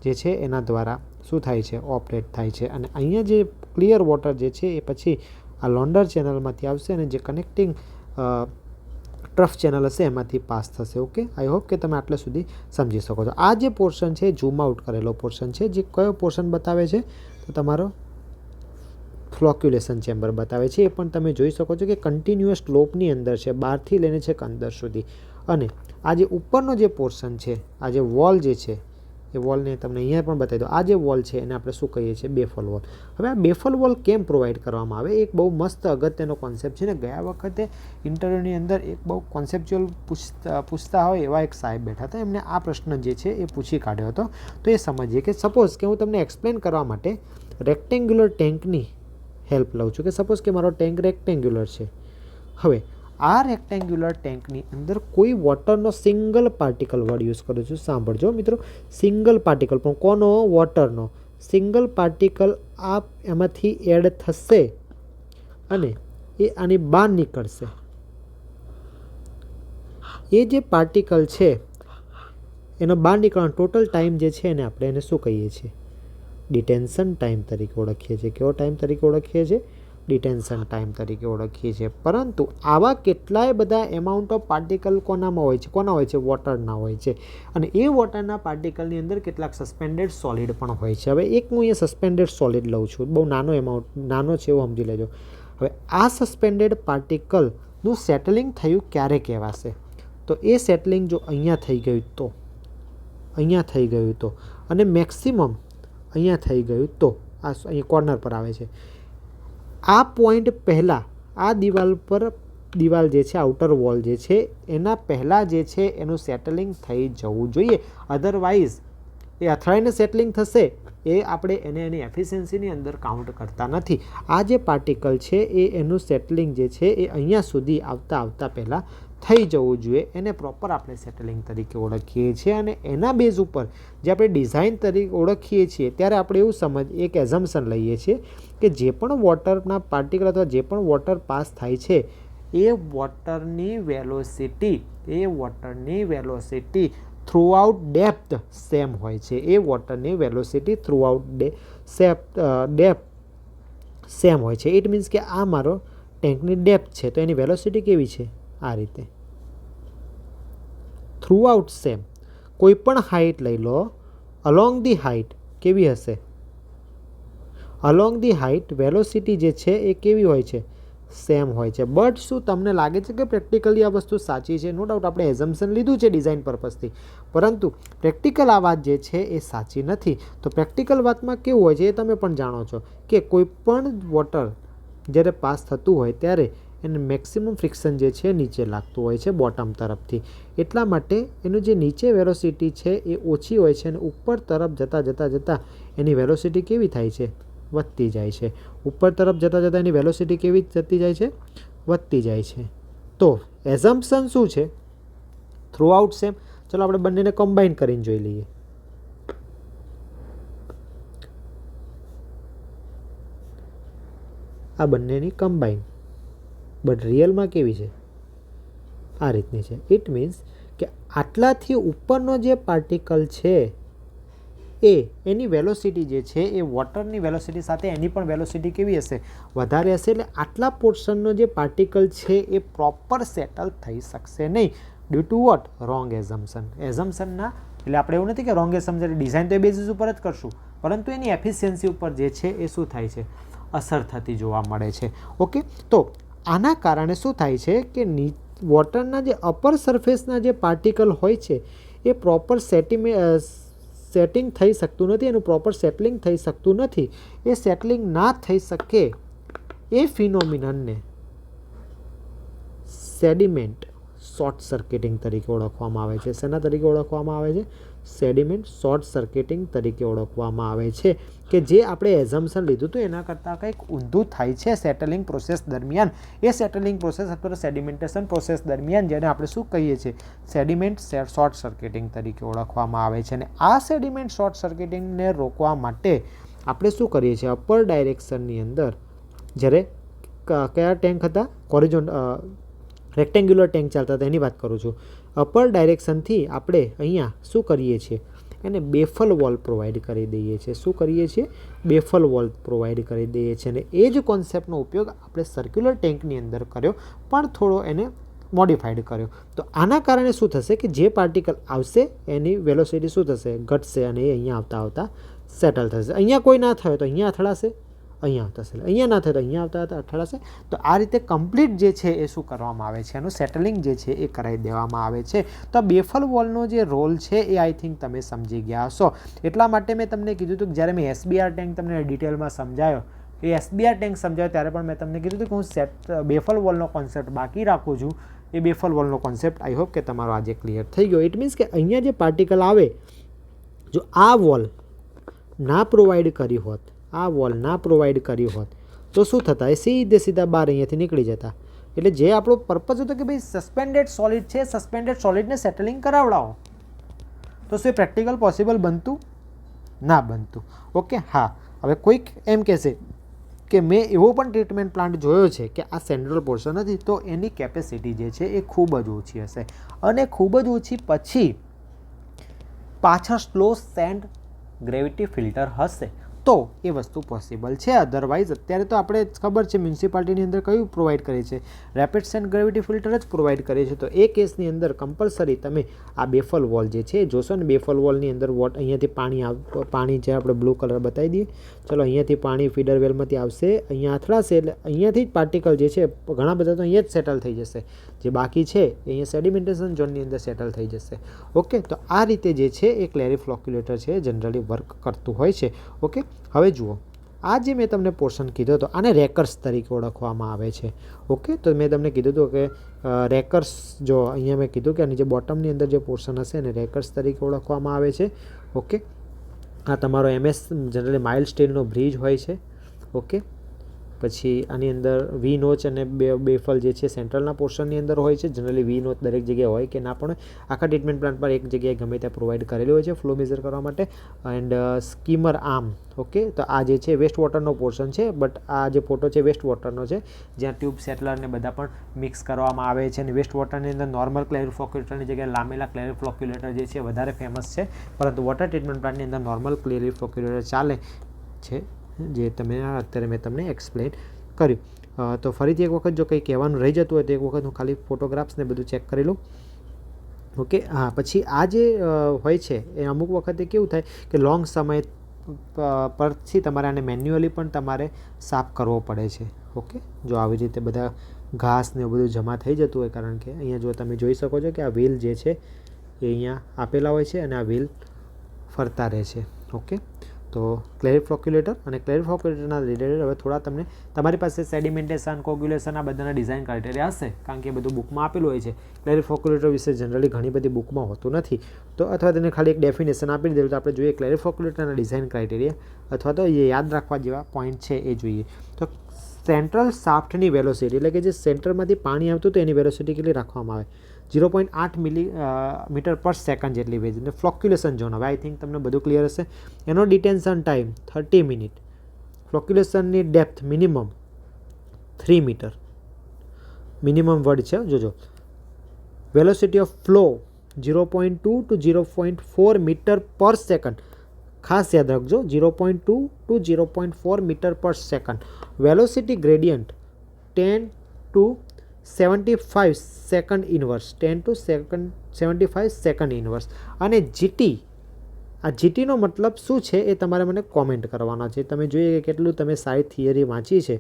જે છે એના દ્વારા શું થાય છે? ઓપરેટ થાય છે. અને અહીંયા જે ક્લિયર વોટર જે છે એ પછી આ લોન્ડર ચેનલમાંથી આવશે અને જે કનેક્ટિંગ ટ્રફ ચેનલ હશે એમાંથી પાસ થશે. ઓકે, આઈ હોપ કે તમે આટલે સુધી સમજી શકો છો. આ જે પોર્શન છે ઝૂમ આઉટ કરેલો પોર્શન છે, જે કયો પોર્શન બતાવે છે? તો તમારો ફ્લોક્યુલેશન ચેમ્બર બતાવે છે. એ પણ તમે જોઈ શકો છો કે કન્ટિન્યુઅસ સ્લોપની અંદર છે, બહારથી લઈને છેક અંદર સુધી. અને આ જે ઉપરનો જે પોર્શન છે, આ જે વોલ જે છે એ વોલને તમને અહીંયા પણ બતાવી દો. આ જે વોલ છે એને આપણે શું કહીએ છીએ? બેફલ વોલ. હવે આ બેફલ વોલ કેમ પ્રોવાઈડ કરવામાં આવે? એક બહુ મસ્ત અગત્યનો કોન્સેપ્ટ છે ને. ગયા વખતે ઇન્ટરવ્યૂની અંદર એક બહુ કોન્સેપ્ચ્યુઅલ પૂછતા હોય એવા એક સાહેબ બેઠા હતા. એમને આ પ્રશ્ન જે છે એ પૂછી કાઢ્યો હતો. તો એ સમજીએ કે સપોઝ કે હું તમને એક્સપ્લેન કરવા માટે રેક્ટેન્ગ્યુલર ટેન્કની હેલ્પ લઉં છું. કે સપોઝ કે મારો ટેન્ક રેક્ટેન્ગ્યુલર છે. હવે આ રેક્ટેન્ગ્યુલર ટેન્કની અંદર કોઈ વોટરનો સિંગલ પાર્ટિકલ વર્ડ યુઝ કરું છું. સાંભળજો મિત્રો, સિંગલ પાર્ટિકલ. પણ કોનો? વોટરનો સિંગલ પાર્ટિકલ આ એમાંથી એડ થશે અને એ આની બહાર નીકળશે. એ જે પાર્ટિકલ છે એનો બહાર નીકળવાનો ટોટલ ટાઈમ જે છે એને આપણે એને શું કહીએ છીએ? ડિટેન્શન ટાઈમ તરીકે ઓળખીએ છીએ. કેવો ટાઈમ તરીકે ઓળખીએ છીએ?
ડિટેન્શન ટાઈમ તરીકે ઓળખીએ છીએ. પરંતુ આવા કેટલાય બધા એમાઉન્ટ ઓફ પાર્ટિકલ કોના હોય છે? વોટરના હોય છે. અને એ વોટરના પાર્ટિકલની અંદર કેટલાક સસ્પેન્ડેડ સોલિડ પણ હોય છે. હવે એક હું અહીંયા સસ્પેન્ડેડ સોલિડ લઉં છું, બહુ નાનો છે એવું સમજી લેજો. હવે આ સસ્પેન્ડેડ પાર્ટિકલનું સેટલિંગ થયું ક્યારે કહેવાશે? તો એ સેટલિંગ જો અહીંયા થઈ ગયું તો અને મેક્સિમમ અહીંયા થઈ ગયું તો, આ અહીં કોર્નર પર આવે છે, આ પોઈન્ટ પહેલાં આ દિવાલ જે છે, આઉટર વોલ જે છે એના પહેલાં જે છે એનું સેટલિંગ થઈ જવું જોઈએ. અધરવાઇઝ એ અથડાઈને સેટલિંગ થશે, એ આપણે એની એફિશિયન્સીની અંદર કાઉન્ટ કરતા નથી. આ જે પાર્ટિકલ છે એનું સેટલિંગ જે છે એ અહીંયા સુધી આવતા પહેલાં થઈ જવું જોઈએ. એને પ્રોપર આપણે સેટલિંગ તરીકે ઓળખીએ છીએ. અને એના બેઝ ઉપર જે આપણે ડિઝાઇન તરીકે ઓળખીએ છીએ ત્યારે આપણે એવું એક એઝમ્પશન લઈએ છીએ કે જે પણ વોટરના પાર્ટિકલ અથવા જે પણ વોટર પાસ થાય છે એ વોટરની વેલોસિટી થ્રુઆઉટ ડેપ્થ સેમ હોય છે. એ વોટરની વેલોસિટી થ્રુઆઉટ ડેપ્થ સેમ હોય છે. ઇટ મીન્સ કે આ મારો ટેન્કની ડેપ્થ છે તો એની વેલોસિટી કેવી છે? આ રીતે થ્રુઆઉટ સેમ. કોઈ પણ હાઇટ લઈ લો, અલોંગ ધી હાઇટ કેવી હશે? અલોંગ ધી હાઇટ વેલોસિટી જે છે એ કેવી હોય છે? સેમ હોય છે. બટ શું તમને લાગે છે કે પ્રેક્ટિકલી આ વસ્તુ સાચી છે? નો ડાઉટ આપણે એઝમ્પશન લીધું છે ડિઝાઇન પર્પઝથી, પરંતુ પ્રેક્ટિકલ આ વાત જે છે એ સાચી નથી. તો પ્રેક્ટિકલ વાતમાં કેવું હોય છે એ તમે પણ જાણો છો કે કોઈ પણ વોટર જ્યારે પાસ થતું હોય ત્યારે એને મેક્સિમમ ફ્રિક્શન જે છે નીચે લાગતું હોય છે બોટમ તરફથી. એટલા માટે એનું જે નીચે વેલોસિટી છે એ ઓછી હોય છે અને ઉપર તરફ જતાં એની વેલોસિટી કેવી થાય છે? વધતી જાય છે. ઉપર તરફ જતાં એની વેલોસિટી કેવી જતી જાય છે? વધતી જાય છે. તો એઝમ્પશન શું છે? Throughout same. ચલો આપણે બંનેને કમ્બાઈન કરીને જોઈ લઈએ. આ બંનેની કમ્બાઈન, બટ રિયલમાં કેવી છે? આ રીતની છે. ઇટ મીન્સ કે આટલાથી ઉપરનો જે પાર્ટિકલ છે એની વેલોસિટી જે છે એ વોટરની વેલોસિટી સાથે એની પણ વેલોસિટી કેવી હશે? વધારે હશે. એટલે આટલા પોર્શનનો જે પાર્ટિકલ છે એ પ્રોપર સેટલ થઈ શકશે નહીં. Due to what? રોંગ એઝમ્પશનના. એટલે આપણે એવું નથી કે રોંગ એઝમ્પશન, ડિઝાઇન તો એ બેઝિસ ઉપર જ કરશું, પરંતુ એની એફિશિયન્સી ઉપર જે છે એ શું થાય છે? અસર થતી જોવા મળે છે. ઓકે, તો આના કારણે શું થાય છે કે વોટરના જે અપર સરફેસના જે પાર્ટિકલ હોય છે એ પ્રોપર સેટિંગ થઈ શકતું નથી, એનું પ્રોપર સેટલિંગ થઈ શકતું નથી. એ સેટલિંગ ના થઈ શકે એ ફિનોમિનનને સેડિમેન્ટ શોર્ટ સર્કિટિંગ તરીકે ઓળખવામાં આવે છે. શેના તરીકે ઓળખવામાં આવે છે? સેડિમેન્ટ શોર્ટ સર્કિટિંગ તરીકે ઓળખવામાં આવે છે. કે જે આપણે એઝમ્પશન લીધું હતું એના કરતાં કંઈક ઊંધું થાય છે સેટલિંગ પ્રોસેસ દરમિયાન. એ સેટલિંગ પ્રોસેસ અથવા સેડિમેન્ટેશન પ્રોસેસ દરમિયાન જેને આપણે શું કહીએ છીએ? સેડિમેન્ટ શોર્ટ સર્કિટિંગ તરીકે ઓળખવામાં આવે છે. અને આ સેડિમેન્ટ શોર્ટ સર્કિટિંગને રોકવા માટે આપણે શું કરીએ છીએ? અપર ડાયરેક્શનની અંદર જ્યારે કયા ટેન્ક હતા? રેક્ટેન્ગ્યુલર ટેન્ક ચાલતા હતા એની વાત કરું છું. અપર ડાયરેક્શનથી આપણે અહીંયા શું કરીએ છીએ? એને બેફલ વોલ પ્રોવાઈડ કરી દઈએ છીએ. શું કરીએ છીએ? બેફલ વોલ પ્રોવાઈડ કરી દઈએ છીએ. અને એ જ કોન્સેપ્ટનો ઉપયોગ આપણે સર્ક્યુલર ટેન્કની અંદર કર્યો, પણ થોડો એને મોડિફાઈડ કર્યો. તો આના કારણે શું થશે કે જે પાર્ટિકલ આવશે એની વેલોસિટી શું થશે? ઘટશે અને એ અહીંયા આવતા સેટલ થશે. અહીંયા કોઈ ના થયો તો અહીંયા અથડાશે, અહીંયા આવતા, અહીંયા ના થાય તો અહીંયા આવતા અથડાશે. તો આ રીતે કમ્પ્લીટ જે છે એ શું કરવામાં આવે છે? એનું સેટલિંગ જે છે એ કરાવી દેવામાં આવે છે. તો આ બેફલ વોલનો જે રોલ છે એ આઈ થિંક તમે સમજી ગયા હશો. એટલા માટે મેં તમને કીધું હતું કે જ્યારે મેં SBR ટેન્ક તમને ડિટેલમાં સમજાયો, એ SBR ટેન્ક સમજાયો ત્યારે પણ મેં તમને કીધું હતું કે હું બેફલ વોલનો કોન્સેપ્ટ બાકી રાખું છું. એ બેફલ વોલનો કોન્સેપ્ટ આઈ હોપ કે તમારો આજે ક્લિયર થઈ ગયો. ઇટ મીન્સ કે અહીંયા જે પાર્ટિકલ આવે, જો આ વોલ ના પ્રોવાઈડ કરી હોત, તો શું થતા? એ સીધા બહાર અહીંયાથી નીકળી જતા. એટલે જે આપણો પર્પઝ હતો કે ભાઈ સસ્પેન્ડેડ સોલિડ છે, સસ્પેન્ડેડ સોલિડને સેટલિંગ કરાવડાવો, તો શું એ પ્રેક્ટિકલ પોસિબલ બનતું? ના બનતું. ઓકે, હા. હવે કોઈક એમ કહેશે કે મેં એવો પણ ટ્રીટમેન્ટ પ્લાન્ટ જોયો છે કે આ સેન્ટ્રલ પોર્શન નથી, તો એની કેપેસિટી જે છે એ ખૂબ જ ઓછી હશે. અને ખૂબ જ ઓછી પછી પાછળ સ્લો સેન્ડ ગ્રેવિટી ફિલ્ટર હશે. તો તો એ વસ્તુ પોસિબલ છે. અધરવાઇઝ અત્યારે તો આપણે ખબર છે મ્યુનિસિપાલિટીની અંદર કયું પ્રોવાઈડ કરે છે, રેપિડ સેન્ટ ગ્રેવિટી ફિલ્ટર જ પ્રોવાઈડ કરે છે. તો એ કેસની અંદર કમ્પલસરી તમે આ બેફલ વોલ જે છે જોશો ને, બેફલ વોલની અંદર અહીંયાથી પાણી જે આપણે બ્લુ કલર બતાવી દઈએ, ચલો અહીંયાથી પાણી ફીડર વેલમાંથી આવશે, અહીંયા અથડાશે એટલે અહીંયાથી જ પાર્ટિકલ જે છે ઘણા બધા તો અહીંયા જ સેટલ થઈ જશે, જે બાકી છે એ અહીંયા સેડિમેન્ટેશન ઝોનની અંદર સેટલ થઈ જશે. ઓકે, તો આ રીતે જે છે એ ક્લેરીફ્લોક્યુલેટર છે જનરલી વર્ક કરતું હોય છે. ઓકે, હવે જુઓ આ જે મેં તમને પોર્શન કીધો હતો આને રેકર્સ તરીકે ઓળખવામાં આવે છે. ઓકે, તો મેં તમને કીધું હતું કે રેકર્સ, જો અહીંયા મેં કીધું કે આની જે બોટમની અંદર જે પોર્શન હશે એને રેકર્સ તરીકે ઓળખવામાં આવે છે. ઓકે, આ તમારો MS જનરલી માઇલ્ડ સ્ટીલનો બ્રિજ હોય છે. ઓકે, પછી આની અંદર વી નોચ અને બેફલ જે છે સેન્ટ્રલના પોર્શનની અંદર હોય છે. જનરલી વી નોચ દરેક જગ્યાએ હોય કે ના પણ આખા ટ્રીટમેન્ટ પ્લાન્ટ પર એક જગ્યાએ ગમે ત્યાં પ્રોવાઈડ કરેલી હોય છે ફ્લો મેઝર કરવા માટે. And skimmer arm. ઓકે, તો આ જે છે વેસ્ટ વોટરનો પોર્શન છે, બટ આ જે ફોટો છે વેસ્ટ વોટરનો છે, જ્યાં ટ્યુબ સેટલર ને બધા પણ મિક્સ કરવામાં આવે છે. અને વેસ્ટ વોટરની અંદર નોર્મલ ક્લેરીફ્લોક્યુલેટરની જગ્યાએ લામેલા ક્લેરીફ્લોક્યુલેટર જે છે વધારે ફેમસ છે, પરંતુ વોટર ટ્રીટમેન્ટ પ્લાન્ટની અંદર નોર્મલ ક્લેરીફ્લોક્યુલેટર ચાલે છે, જે તમે અત્યારે મેં તમને એક્સપ્લેન કર્યું. તો ફરીથી એક વખત જો કંઈ કહેવાનું રહી જતું હોય તો એક વખત હું ખાલી ફોટોગ્રાફ્સને બધું ચેક કરી લઉં. ઓકે, હા, પછી આ જે હોય છે એ અમુક વખતે કેવું થાય કે લોંગ સમય પરથી તમારે આને મેન્યુઅલી પણ તમારે સાફ કરવો પડે છે. ઓકે, જો આવી રીતે બધા ઘાસ ને બધું જમા થઈ જતું હોય, કારણ કે અહીંયા જો તમે જોઈ શકો છો કે આ વ્હીલ જે છે એ અહીંયા આપેલા હોય છે અને આ વ્હીલ ફરતા રહે છે. ઓકે, તો ક્લેરીફ્લોક્યુલેટર અને ક્લેરીફ્લોક્યુલેટરના રિલેટેડ હવે થોડા તમને તમારી પાસે સેડિમેન્ટેશન, કોગ્યુલેશન આ બધાના ડિઝાઇન ક્રાઇટેરિયા હશે, કારણ કે એ બધું બુકમાં આપેલું હોય છે. ક્લેરીફ્લોક્યુલેટર વિશે જનરલી ઘણી બધી બુકમાં હોતું નથી, તો અથવા તેને ખાલી એક ડેફિનેશન આપી દીધું. તો આપણે જોઈએ ક્લેરીફ્લોક્યુલેટરના ડિઝાઇન ક્રાઇટેરિયા, અથવા તો એ યાદ રાખવા જેવા પોઈન્ટ છે એ જોઈએ. તો સેન્ટ્રલ શાફ્ટની વેલોસિટી, એટલે કે જે સેન્ટરમાંથી પાણી આવતું હતું એની વેલોસિટી કેટલી રાખવામાં આવે, 0.8 મીટર પર સેકન્ડ જેટલી હોય છે. અને ફ્લોક્યુલેશન ઝોન, હવે આઈ થિંક તમને બધું ક્લિયર હશે. એનો ડિટેન્શન ટાઈમ 30 મિનિટ. ફ્લોક્યુલેશનની depth minimum 3 metre, minimum word છે જોજો. Velocity of flow 0.2 to 0.4 metre per second, ખાસ યાદ રાખજો 0.2 to 0.4 metre per second. Velocity gradient 10 to 75 second inverse, 10 to 75 second inverse. અને જીટી, આ જીટીનો મતલબ શું છે એ તમારે મને કોમેન્ટ કરવાના છે. તમે જોઈએ કે કેટલું તમે સારી થિયરી વાંચી છે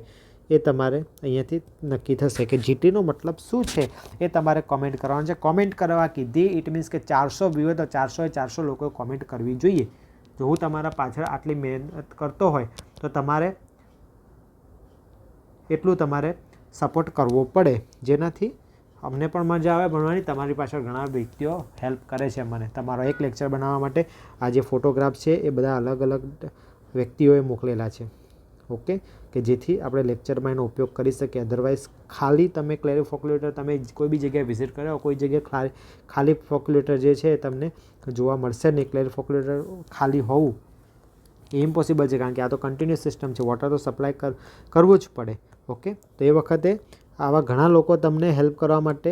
એ તમારે અહીંયાથી નક્કી થશે કે જીટીનો મતલબ શું છે એ તમારે કોમેન્ટ કરવાનું છે. કોમેન્ટ કરવા કીધી ઇટ મીન્સ કે 400 વ્યૂ તો 400 લોકોએ કોમેન્ટ કરવી જોઈએ. જો હું તમારા પાછળ આટલી મહેનત કરતો હોય તો તમારે એટલું તમારે સપોર્ટ કરવો પડે, જેનાથી અમને પણ મજા આવે ભણવાની. તમારી પાછળ ઘણા વ્યક્તિઓ હેલ્પ કરે છે મને તમારો એક લેક્ચર બનાવવા માટે. આ જે ફોટોગ્રાફ છે એ બધા અલગ અલગ વ્યક્તિઓએ મોકલેલા છે. ઓકે, કે જેથી આપણે લેક્ચરમાં એનો ઉપયોગ કરી શકીએ. અધરવાઇઝ ખાલી તમે ક્લેરીફ્લોક્યુલેટર તમે કોઈ બી જગ્યાએ વિઝિટ કરો, કોઈ જગ્યાએ ખાલી ફ્લોક્યુલેટર જે છે એ તમને જોવા મળશે નહીં. ક્લેરીફ્લોક્યુલેટર ખાલી હોવું એ ઇમ્પોસિબલ છે, કારણ કે આ તો કન્ટિન્યુઅસ સિસ્ટમ છે, વોટર તો સપ્લાય કરવું જ પડે. ઓકે, તો એ વખતે આવા ઘણા લોકો તમને હેલ્પ કરવા માટે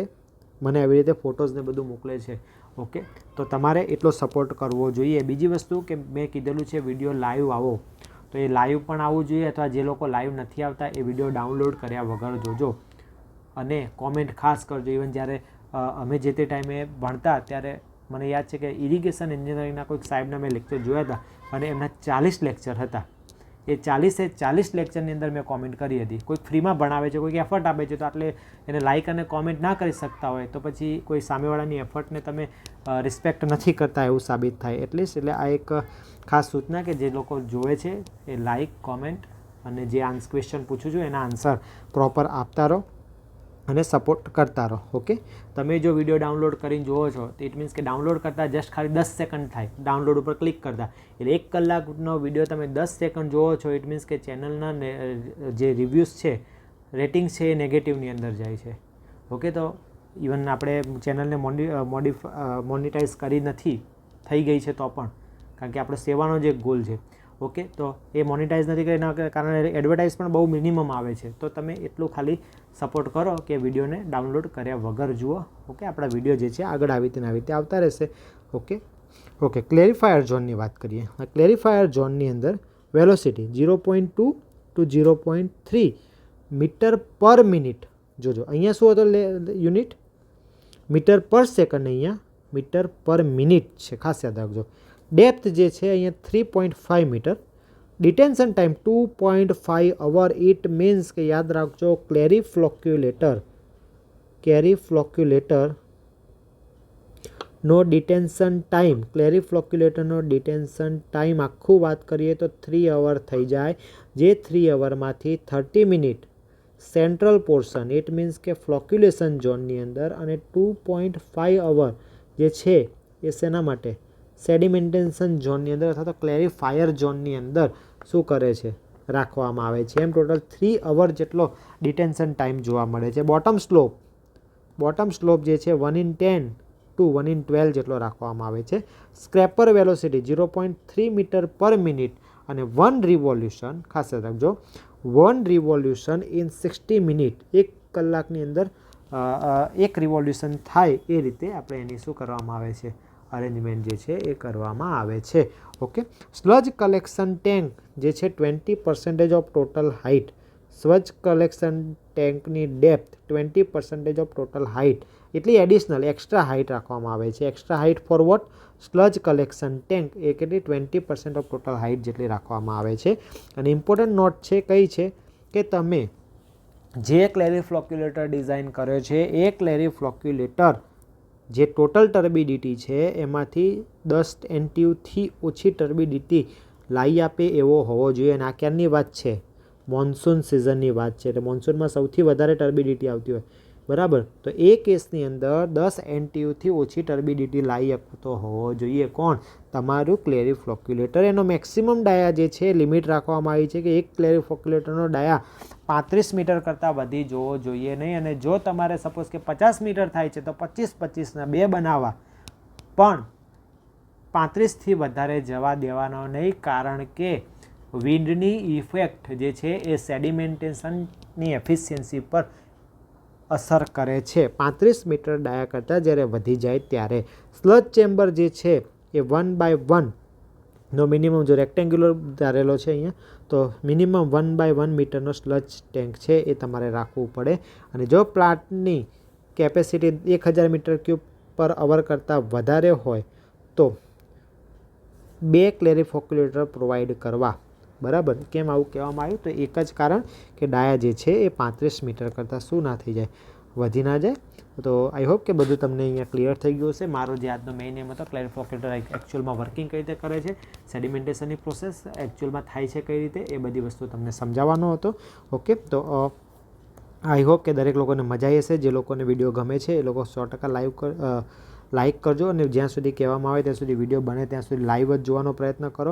મને આવી રીતે ફોટોઝને બધું મોકલે છે. ઓકે, તો તમારે એટલો સપોર્ટ કરવો જોઈએ. બીજી વસ્તુ કે મેં કીધેલું છે વિડીયો લાઈવ આવો, તો એ લાઈવ પણ આવવું જોઈએ, અથવા જે લોકો લાઈવ નથી આવતા એ વિડીયો ડાઉનલોડ કર્યા વગર જોજો અને કોમેન્ટ ખાસ કરજો. ઇવન જ્યારે અમે જે તે ટાઈમે ભણતા ત્યારે મને યાદ છે કે ઇરિગેશન એન્જિનિયરિંગના કોઈક સાહેબના મેં લેક્ચર જોયા હતા અને એમના 40 લેક્ચર હતા. એ 40 લેક્ચરની અંદર મેં કોમેન્ટ કરી હતી. કોઈક ફ્રીમાં ભણાવે છે, કોઈક એફર્ટ આપે છે, તો એટલે એને લાઇક અને કોમેન્ટ ના કરી શકતા હોય તો પછી કોઈ સામેવાળાની એફર્ટને તમે રિસ્પેક્ટ નથી કરતા એવું સાબિત થાય. એટલે આ એક ખાસ સૂચના કે જે લોકો જોવે છે એ લાઇક, કોમેન્ટ અને જે ક્વેશ્ચન પૂછું છું એના આન્સર પ્રોપર આપતા રહો અને સપોર્ટ કરતા રહો. ઓકે, તમે જો વિડીયો ડાઉનલોડ કરીને જુઓ છો તો ઇટ મીન્સ કે ડાઉનલોડ કરતાં જસ્ટ ખાલી 10 સેકન્ડ થાય ડાઉનલોડ ઉપર ક્લિક કરતાં, એટલે 1 કલાકનો વિડીયો તમે 10 સેકન્ડ જુઓ છો. ઇટ મીન્સ કે ચેનલના જે રિવ્યૂઝ છે, રેટિંગ છે એ નેગેટિવની અંદર જાય છે. ઓકે, તો ઇવન આપણે ચેનલને મોનિટાઈઝ કરી નથી થઈ ગઈ છે તો પણ, કારણ કે આપણો સેવાનો જ એક ગોલ છે. ઓકે, તો એ મોનિટાઈઝ નથી કરી કારણે એડવર્ટાઇઝ પણ બહુ મિનિમમ આવે છે. તો તમે એટલું ખાલી સપોર્ટ કરો કે વિડીયોને ડાઉનલોડ કર્યા વગર જુઓ. ઓકે, આપણા વિડીયો જે છે આગળ આવી રીતે આવતા રહેશે. ઓકે, ક્લેરિફાયર ઝોનની વાત કરીએ. ક્લેરિફાયર ઝોનની અંદર velocity 0.2 to 0.3 metre per minute. જોજો અહીંયા શું હતો યુનિટ મીટર પર સેકન્ડ, અહીંયા મીટર પર મિનિટ છે, ખાસ યાદ રાખજો. ડેપ્થ જે છે અહીંયા 3.5 metre. Detention time 2.5 hour. It means કે યાદ રાખજો ક્લેરીફ્લોક્યુલેટરનો ડિટેન્શન ટાઈમ આખું વાત કરીએ તો 3 અવર થઈ જાય, જે 3 અવરમાંથી 30 minute central portion it means કે ફ્લોક્યુલેશન ઝોનની અંદર, અને 2.5 અવર જે છે એ શેના માટે સેડિમેન્ટેશન ઝોનની અંદર અથવા તો ક્લેરિફાયર ઝોનની અંદર શું કરે છે રાખવામાં આવે છે. એમ ટોટલ 3 અવર જેટલો ડિટેન્શન ટાઈમ જોવા મળે છે. બોટમ સ્લોપ જે છે 1/10 ટુ 1/12 જેટલો રાખવામાં આવે છે. Scraper velocity 0.3 metre per minute અને 1 રિવોલ્યુશન, ખાસ યાદ રાખજો 1 રિવોલ્યુશન ઇન 60 મિનિટ, 1 કલાકની અંદર 1 રિવોલ્યુશન થાય એ રીતે આપણે એની શું કરવામાં આવે છે અરેન્જમેન્ટ જે છે એ કરવામાં આવે છે. ઓકે. સ્લજ કલેક્શન ટેન્ક જે છે 20% of total height. Sludge collection ટેન્કની ડેપ્થ 20% ઓફ ટોટલ હાઇટ, એટલી એડિશનલ એક્સ્ટ્રા હાઇટ રાખવામાં આવે છે. Extra height for what? Sludge collection tank એ કેટલી 20% ઓફ ટોટલ હાઇટ જેટલી રાખવામાં આવે છે. અને ઇમ્પોર્ટન્ટ નોટ છે કઈ છે કે તમે જે ક્લેરીફ્લોક્યુલેટર ડિઝાઇન કર્યો છે એ ક્લેરીફ્લોક્યુલેટર જે ટોટલ ટર્બિડિટી છે એમાંથી 10 NTUથી ઓછી ટર્બિડિટી લાવી આપે એવો હોવો જોઈએ. અને આ ક્યારની વાત છે? મોન્સૂન સિઝનની વાત છે. એટલે મોન્સૂનમાં સૌથી વધારે ટર્બિડિટી આવતી હોય, બરાબર. તો એ કેસની અંદર 10 NTUથી ઓછી ટર્બિડિટી લાવી આપતો હોવો જોઈએ. કોણ? તમારું ક્લેરીફ્લોક્યુલેટર. એનો મેક્સિમમ ડાયા જે છે લિમિટ રાખવામાં આવી છે કે એક ક્લેરીફ્લોક્યુલેટરનો ડાયા 35 મીટર કરતાં વધી જોવો જોઈએ નહીં. અને જો તમારે સપોઝ કે 50 મીટર થાય છે તો 25-25ના 2 બનાવવા, પણ 35થી વધારે જવા દેવાનો નહીં, કારણ કે વિન્ડની ઇફેક્ટ જે છે એ સેડિમેન્ટેશનની એફિશિયન્સી પર અસર કરે છે 35 મીટર ડાયા કરતાં જ્યારે વધી જાય ત્યારે. સ્લજ ચેમ્બર જે છે એ 1/1 નો મિનિમમ, જો રેક્ટેન્ગ્યુલર ધારેલો છે અહીંયા, તો મિનિમમ 1/1 મીટરનો સ્લજ ટેન્ક છે એ તમારે રાખવું પડે. અને જો પ્લાન્ટની કેપેસિટી 1000 મીટર ક્યુબ પર અવર કરતાં વધારે હોય તો 2 ક્લેરીફ્લોક્યુલેટર પ્રોવાઈડ કરવા. બરાબર. કેમ આવું કહેવામાં આવ્યું? તો એક જ કારણ કે ડાયા જે છે એ 35 મીટર કરતાં શું ના થઈ જાય, વધી ના જાય. તો આઈ હોપ કે બધું તમને અહીંયા ક્લિયર થઈ ગયું હશે. મારો જે આજનો મેઇન એમ હતો ક્લેરીફ્લોક્યુલેટર એકચ્યુઅલમાં વર્કિંગ કઈ રીતે કરે છે, સેડિમેન્ટેશનની પ્રોસેસ એકચ્યુઅલમાં થાય છે કઈ રીતે, એ બધી વસ્તુ તમને સમજાવવાનો હતો. ઓકે. તો આઈ હોપ કે દરેક લોકોને મજા આવી હશે. જે લોકોને વિડીયો ગમે છે એ લોકો 100% લાઇક કરજો, અને જ્યાં સુધી કહેવામાં આવે ત્યાં સુધી વિડીયો બને ત્યાં સુધી લાઈવ જ જોવાનો પ્રયત્ન કરો.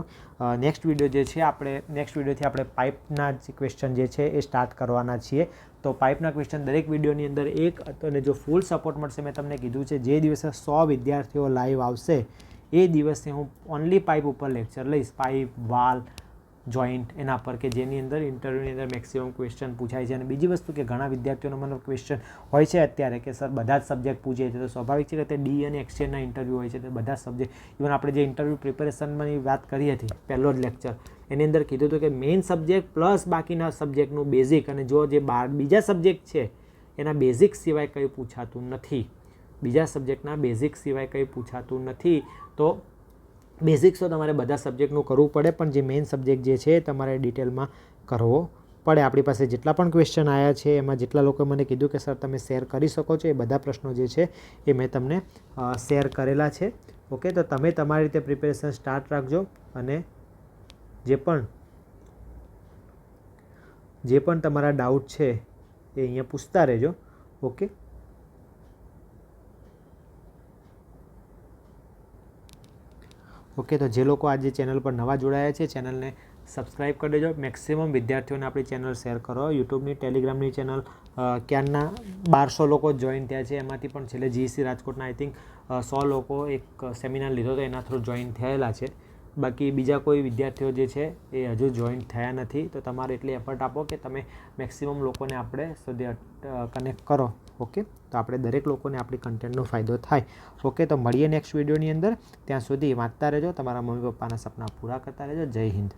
નેક્સ્ટ વિડીયો જે છે નેક્સ્ટ વિડીયોથી આપણે પાઇપના જ ક્વેશ્ચન જે છે એ સ્ટાર્ટ કરવાના છીએ. તો પાઇપના ક્વેશ્ચન દરેક વિડીયોની અંદર એક, અને જો ફૂલ સપોર્ટ મળશે, મેં તમને કીધું છે જે દિવસે 100 વિદ્યાર્થીઓ લાઈવ આવશે એ દિવસે હું ઓનલી પાઇપ ઉપર લેક્ચર લઈશ. પાઇપ, વાલ, જોઈન્ટ, એના પર કે જેની અંદર ઇન્ટરવ્યૂની અંદર મેક્સિમમ ક્વેશ્ચન પૂછાય છે. અને બીજી વસ્તુ કે ઘણા વિદ્યાર્થીઓનો મને ક્વેશ્ચન હોય છે અત્યારે કે સર બધા જ સબ્જેક્ટ પૂછે છે, તો સ્વાભાવિક છે કે તે ડી અને એક્સચેન્જના ઇન્ટરવ્યૂ હોય છે, તો બધા સબ્જેક્ટ, ઇવન આપણે જે ઇન્ટરવ્યૂ પ્રિપેરેશનની વાત કરી હતી પહેલો જ લેક્ચર, એની અંદર કીધું હતું કે મેઇન સબ્જેક્ટ પ્લસ બાકીના સબ્જેક્ટનું બેઝિક, અને જો જે બીજા સબ્જેક્ટ છે એના બેઝિક સિવાય કંઈ પૂછાતું નથી, બીજા સબ્જેક્ટના બેઝિક સિવાય કંઈ પૂછાતું નથી. તો બેઝિક્સ તો તમારે બધા સબ્જેક્ટનું કરવું પડે, પણ જે મેઇન સબ્જેક્ટ જે છે એ તમારે ડિટેલમાં કરવો પડે. આપણી પાસે જેટલા પણ ક્વેશ્ચન આવ્યા છે એમાં જેટલા લોકોએ મને કીધું કે સર તમે શેર કરી શકો છો, એ બધા પ્રશ્નો જે છે એ મેં તમને શેર કરેલા છે. ઓકે. તો તમે તમારી રીતે પ્રિપેરેશન સ્ટાર્ટ રાખજો, અને જે પણ તમારા ડાઉટ છે એ અહીંયા પૂછતા રહેજો. ઓકે. ઓકે. તો જે લોકો આજે ચેનલ પર નવા જોડાયા છે ચેનલને સબસ્ક્રાઈબ કરી દેજો. મેક્સિમમ વિદ્યાર્થીઓને આપણી ચેનલ શેર કરો. યુટ્યુબની, ટેલિગ્રામની ચેનલ ક્યારના 1200 લોકો જોઈન થયા છે, એમાંથી પણ છેલ્લે GEC રાજકોટના આઈ થિંક 100 લોકો એક સેમિનાર લીધો હતો એના થ્રુ જોઈન થયેલા છે. બાકી બીજા કોઈ વિદ્યાર્થીઓ જે છે એ હજુ જોઈન થયા નથી. તો તમારે એટલી એફર્ટ આપો કે તમે મેક્સિમમ લોકોને આપણે સુધી કનેક્ટ કરો. ઓકે. તો આપણે દરેક લોકોને આપણી કન્ટેન્ટનો ફાયદો થાય. ઓકે. તો મળીએ નેક્સ્ટ વિડીયોની અંદર. ત્યાં સુધી વાંચતા રહેજો, તમારા મમ્મી પપ્પાના સપના પૂરા કરતા રહેજો. જય હિન્દ.